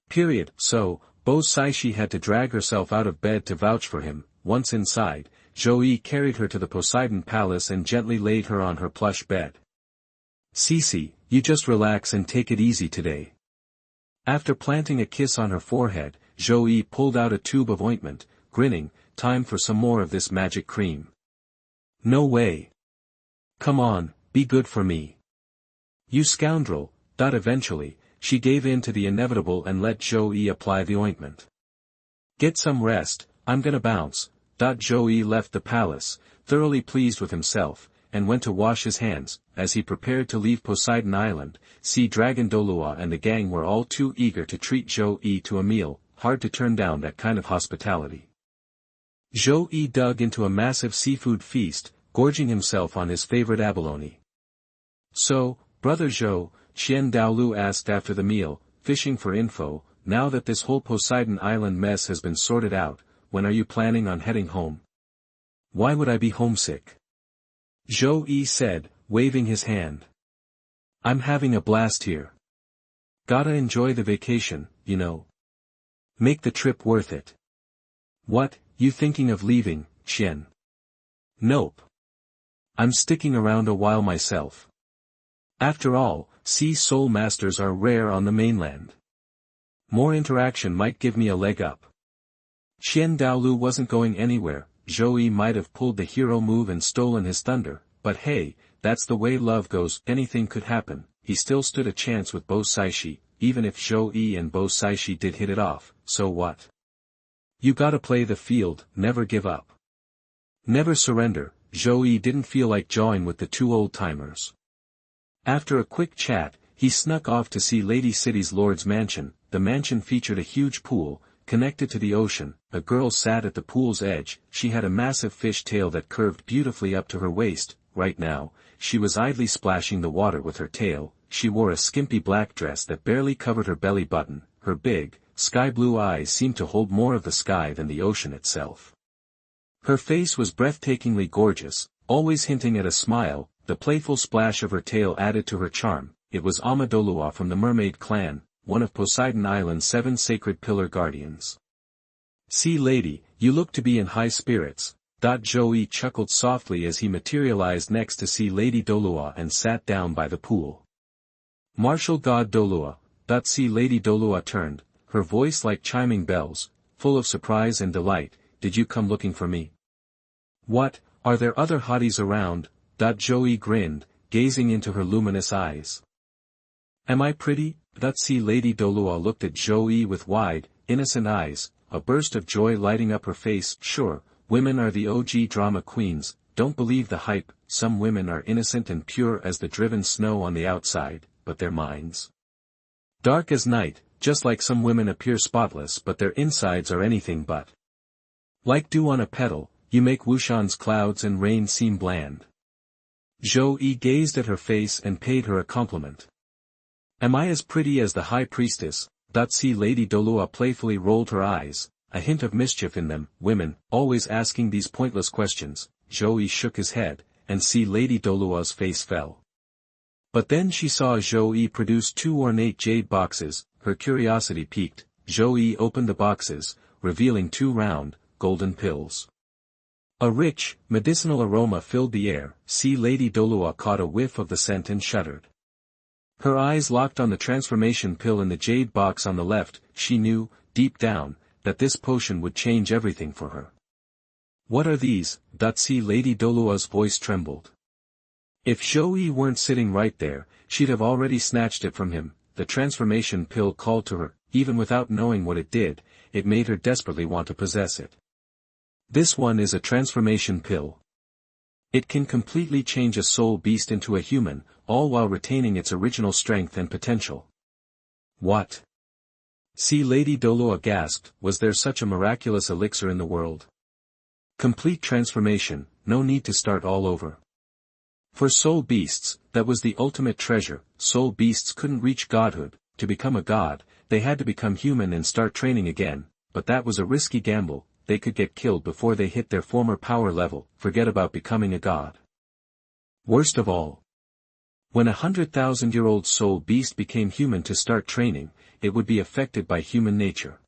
Period. So, Bo Saixi had to drag herself out of bed to vouch for him. Once inside, Zhou Yi carried her to the Poseidon Palace and gently laid her on her plush bed. Sisi, you just relax and take it easy today. After planting a kiss on her forehead, Zhou Yi pulled out a tube of ointment, grinning, time for some more of this magic cream. No way. Come on, be good for me. You scoundrel. Eventually, she gave in to the inevitable and let Zhou Yi apply the ointment. Get some rest, I'm gonna bounce. Zhou Yi left the palace, thoroughly pleased with himself, and went to wash his hands. As he prepared to leave Poseidon Island, Sea Dragon Douluo and the gang were all too eager to treat Zhou Yi to a meal. Hard to turn down that kind of hospitality. Zhou Yi dug into a massive seafood feast, gorging himself on his favorite abalone. So, Brother Zhou, Qian Daolu asked after the meal, fishing for info. Now that this whole Poseidon Island mess has been sorted out, when are you planning on heading home? Why would I be homesick? Zhou Yi said, waving his hand. I'm having a blast here. Gotta enjoy the vacation, you know. Make the trip worth it. What, you thinking of leaving, Qian? Nope. I'm sticking around a while myself. After all, sea soul masters are rare on the mainland. More interaction might give me a leg up. Qian Daolu wasn't going anywhere. Zhou Yi might have pulled the hero move and stolen his thunder, but hey, that's the way love goes. Anything could happen. He still stood a chance with Bo Saixi, even if Zhou Yi and Bo Saixi did hit it off. So what? You gotta play the field, never give up. Never surrender. Zhou Yi didn't feel like jawing with the two old-timers. After a quick chat, he snuck off to see Lady City's lord's mansion. The mansion featured a huge pool, connected to the ocean. A girl sat at the pool's edge. She had a massive fish tail that curved beautifully up to her waist. Right now, she was idly splashing the water with her tail. She wore a skimpy black dress that barely covered her belly button. Her big, sky-blue eyes seemed to hold more of the sky than the ocean itself. Her face was breathtakingly gorgeous, always hinting at a smile. The playful splash of her tail added to her charm. It was Douluo from the Mermaid clan, one of Poseidon Island's 7 sacred pillar guardians. See lady, you look to be in high spirits. Zhou Yi chuckled softly as he materialized next to see Lady Douluo and sat down by the pool. Martial God Douluo. See Lady Douluo turned, her voice like chiming bells, full of surprise and delight. Did you come looking for me? What, are there other hotties around? Zhou Yi grinned, gazing into her luminous eyes. Am I pretty? See Lady Douluo looked at Zhou Yi with wide, innocent eyes, a burst of joy lighting up her face. Sure, women are the OG drama queens, don't believe the hype. Some women are innocent and pure as the driven snow on the outside, but their minds dark as night, just like some women appear spotless but their insides are anything but. Like dew on a petal, you make Wushan's clouds and rain seem bland. Zhou Yi gazed at her face and paid her a compliment. Am I as pretty as the high priestess? See Lady Douluo playfully rolled her eyes, a hint of mischief in them. Women, always asking these pointless questions. Zhou Yi shook his head, and see Lady Douluo's face fell. But then she saw Zhou Yi produce 2 ornate jade boxes. Her curiosity piqued. Zhou Yi opened the boxes, revealing 2 round, golden pills. A rich, medicinal aroma filled the air. See Lady Douluo caught a whiff of the scent and shuddered. Her eyes locked on the transformation pill in the jade box on the left. She knew, deep down, that this potion would change everything for her. What are these? See Lady Douluo's voice trembled. If Zhou Yi weren't sitting right there, she'd have already snatched it from him. The transformation pill called to her, even without knowing what it did, it made her desperately want to possess it. This one is a transformation pill. It can completely change a soul beast into a human, all while retaining its original strength and potential. What? See Lady Douluo gasped, was there such a miraculous elixir in the world? Complete transformation, no need to start all over. For soul beasts, that was the ultimate treasure. Soul beasts couldn't reach godhood. To become a god, they had to become human and start training again, but that was a risky gamble. They could get killed before they hit their former power level. Forget about becoming a god. Worst of all, when 100,000-year-old soul beast became human to start training, it would be affected by human nature.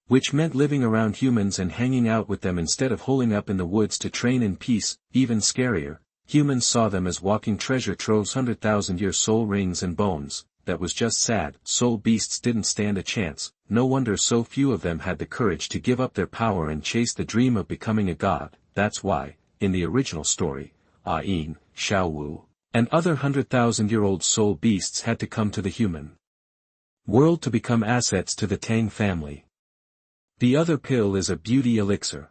Which meant living around humans and hanging out with them instead of holing up in the woods to train in peace. Even scarier, humans saw them as walking treasure troves, 100,000-year soul rings and bones. That was just sad. Soul beasts didn't stand a chance. No wonder so few of them had the courage to give up their power and chase the dream of becoming a god. That's why, in the original story, Yin, Xiaowu, and other 100,000-year-old soul beasts had to come to the human world to become assets to the Tang family. The other pill is a beauty elixir.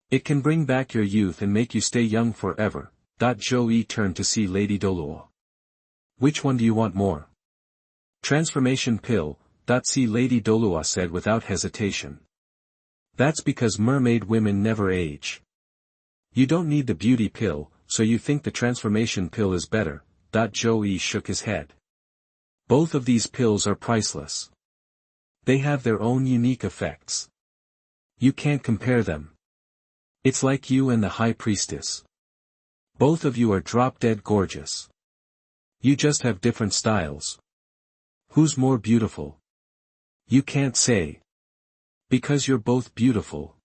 It can bring back your youth and make you stay young forever. Zhou Yi turned to see Lady Douluo. Which one do you want more? Transformation pill, see Lady Douluo said without hesitation. That's because mermaid women never age. You don't need the beauty pill, so you think the transformation pill is better. Zhou Yi shook his head. Both of these pills are priceless. They have their own unique effects. You can't compare them. It's like you and the High Priestess. Both of you are drop-dead gorgeous. You just have different styles. Who's more beautiful? You can't say. Because you're both beautiful.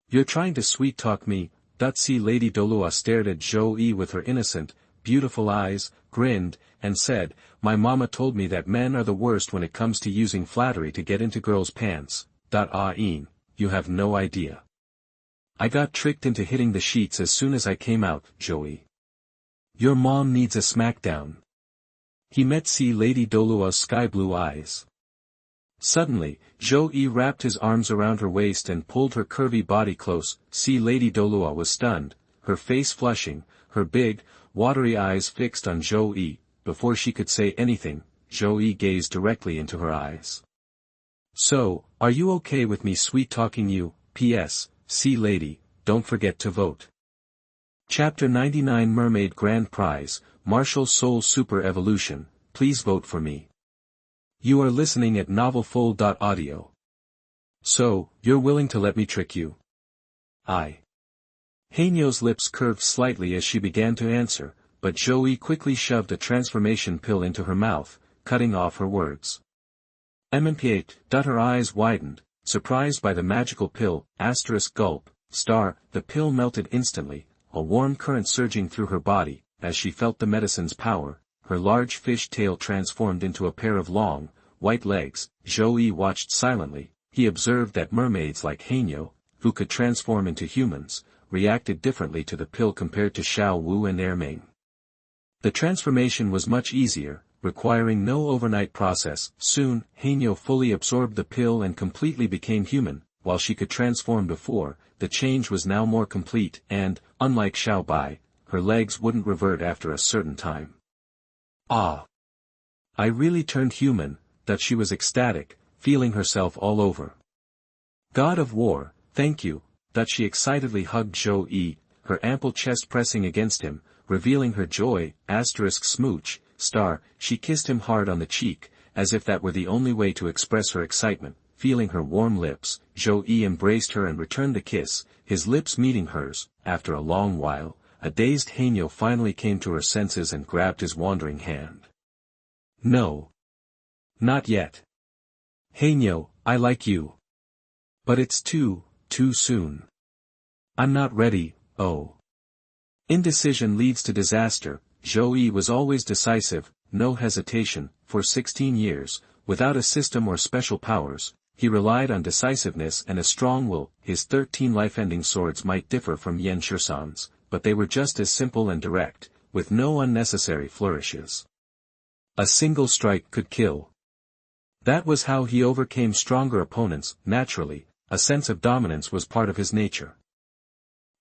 You're trying to sweet-talk me. See Lady Douluo stared at Zhou Yi with her innocent, beautiful eyes, grinned, and said, my mama told me that men are the worst when it comes to using flattery to get into girls' pants. Yin, you have no idea. I got tricked into hitting the sheets as soon as I came out, Zhouyi. Your mom needs a smackdown. He met Lady Douluo's sky-blue eyes. Suddenly, Zhou Yi wrapped his arms around her waist and pulled her curvy body close. Lady Douluo was stunned, her face flushing, her big, watery eyes fixed on Zhou Yi. Before she could say anything, Zhou Yi gazed directly into her eyes. So, are you okay with me sweet-talking you? P.S. Lady, don't forget to vote. Chapter 99 Mermaid Grand Prize, Martial Soul Super Evolution, please vote for me. You are listening at novelfull.audio. So, you're willing to let me trick you? Hanyo's lips curved slightly as she began to answer, but Zhouyi quickly shoved a transformation pill into her mouth, cutting off her words. MMP8. Her eyes widened, surprised by the magical pill, gulp, the pill melted instantly, a warm current surging through her body. As she felt the medicine's power, her large fish tail transformed into a pair of long, white legs. Zhouyi watched silently. He observed that mermaids like Hanyo, who could transform into humans, reacted differently to the pill compared to Xiao Wu and Erming. The transformation was much easier, requiring no overnight process. Soon, Hanyo fully absorbed the pill and completely became human. While she could transform before, the change was now more complete and, unlike Xiao Bai, her legs wouldn't revert after a certain time. I really turned human. She was ecstatic, feeling herself all over. God of War, thank you. She excitedly hugged Zhou Yi, her ample chest pressing against him, revealing her joy. Smooch, she kissed him hard on the cheek, as if that were the only way to express her excitement. Feeling her warm lips, Zhou Yi embraced her and returned the kiss, his lips meeting hers. After a long while, a dazed Hanyo finally came to her senses and grabbed his wandering hand. No. Not yet. Hanyo, I like you. But it's too soon. I'm not ready, oh. Indecision leads to disaster. Zhou Yi was always decisive, no hesitation. For 16 years, without a system or special powers, he relied on decisiveness and a strong will. His 13 life-ending swords might differ from Yan Shisan's, but they were just as simple and direct, with no unnecessary flourishes. A single strike could kill. That was how he overcame stronger opponents. Naturally, a sense of dominance was part of his nature.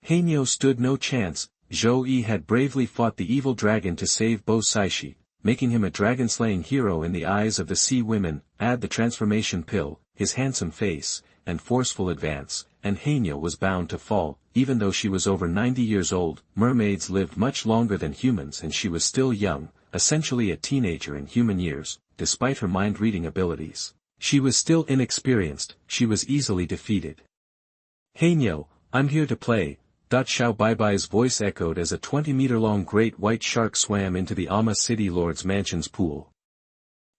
Hanyo stood no chance. Zhou Yi had bravely fought the evil dragon to save Bo Saixi, making him a dragon-slaying hero in the eyes of the sea women. Add the transformation pill, his handsome face, and forceful advance, and Hainyo was bound to fall. Even though she was over 90 years old, mermaids lived much longer than humans and she was still young, essentially a teenager in human years, despite her mind-reading abilities. She was still inexperienced, she was easily defeated. Hainyo, I'm here to play. Xiao Baibai's voice echoed as a 20-meter-long great white shark swam into the Ama City Lord's mansion's pool.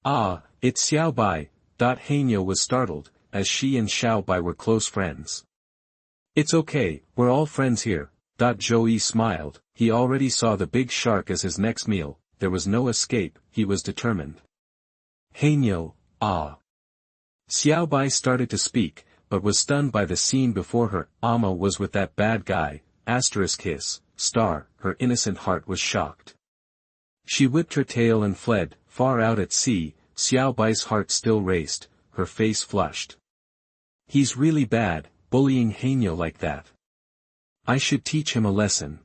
Ah, it's Xiao Bai. Hainyo was startled, as she and Xiao Bai were close friends. It's okay, we're all friends here. Zhou Yi smiled, he already saw the big shark as his next meal, there was no escape, he was determined. Hainyo, ah. Xiao Bai started to speak, but was stunned by the scene before her. Ama was with that bad guy, *his, star, her innocent heart was shocked. She whipped her tail and fled, far out at sea. Xiao Bai's heart still raced, her face flushed. He's really bad, bullying Hainyo like that. I should teach him a lesson.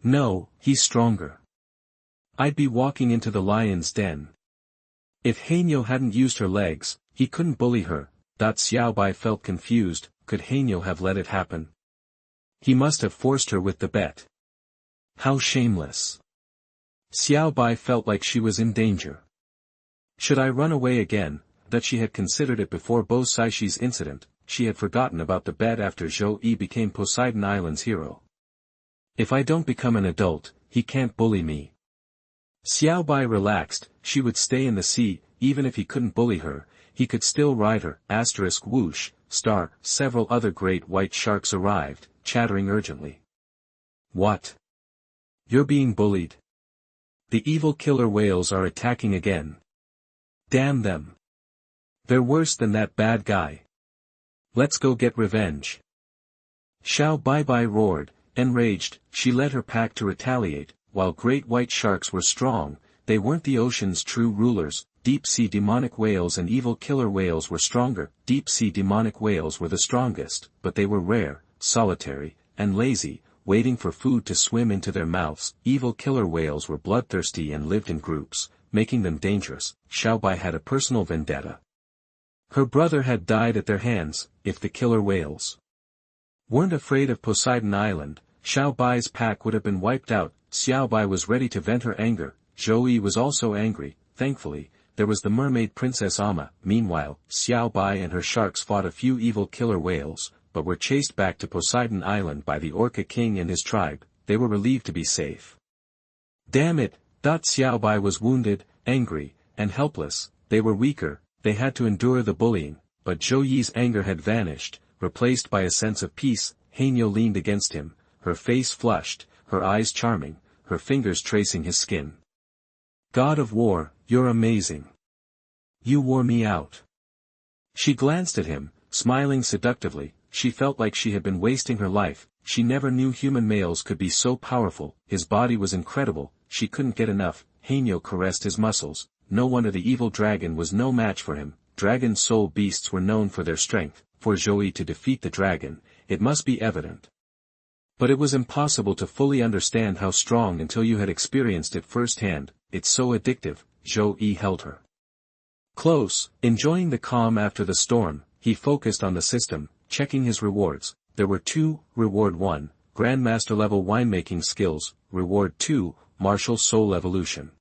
No, he's stronger. I'd be walking into the lion's den. If Hainyo hadn't used her legs, he couldn't bully her. Xiao Bai felt confused, could Hainyo have let it happen? He must have forced her with the bet. How shameless. Xiao Bai felt like she was in danger. Should I run away again? That she had considered it before Bo Saixi's incident, she had forgotten about the bet after Zhou Yi became Poseidon Island's hero. If I don't become an adult, he can't bully me. Xiao Bai relaxed, she would stay in the sea, even if he couldn't bully her, he could still ride her. Whoosh, star, several other great white sharks arrived, chattering urgently. What? You're being bullied? The evil killer whales are attacking again. Damn them. They're worse than that bad guy. Let's go get revenge. Xiao Bai roared, enraged, she led her pack to retaliate. While great white sharks were strong, they weren't the ocean's true rulers. Deep-sea demonic whales and evil killer whales were stronger. Deep-sea demonic whales were the strongest, but they were rare, solitary, and lazy, waiting for food to swim into their mouths. Evil killer whales were bloodthirsty and lived in groups, making them dangerous. Xiao Bai had a personal vendetta. Her brother had died at their hands. If the killer whales weren't afraid of Poseidon Island, Xiao Bai's pack would have been wiped out. Xiao Bai was ready to vent her anger. Zhou Yi was also angry. Thankfully, there was the Mermaid Princess Ama. Meanwhile, Xiao Bai and her sharks fought a few evil killer whales, but were chased back to Poseidon Island by the Orca King and his tribe. They were relieved to be safe. Damn it! Xiao Bai was wounded, angry, and helpless. They were weaker, they had to endure the bullying, but Zhou Yi's anger had vanished, replaced by a sense of peace. Hainyo leaned against him, her face flushed, her eyes charming, her fingers tracing his skin. God of War, you're amazing. You wore me out. She glanced at him, smiling seductively. She felt like she had been wasting her life. She never knew human males could be so powerful. His body was incredible, she couldn't get enough. Hainyo caressed his muscles. No wonder the evil dragon was no match for him. Dragon soul beasts were known for their strength. For Zhouyi to defeat the dragon, it must be evident. But it was impossible to fully understand how strong until you had experienced it firsthand. It's so addictive. Zhou Yi held her close, enjoying the calm after the storm. He focused on the system, checking his rewards. There were two. Reward 1, Grandmaster level winemaking skills. Reward 2, Martial Soul Evolution.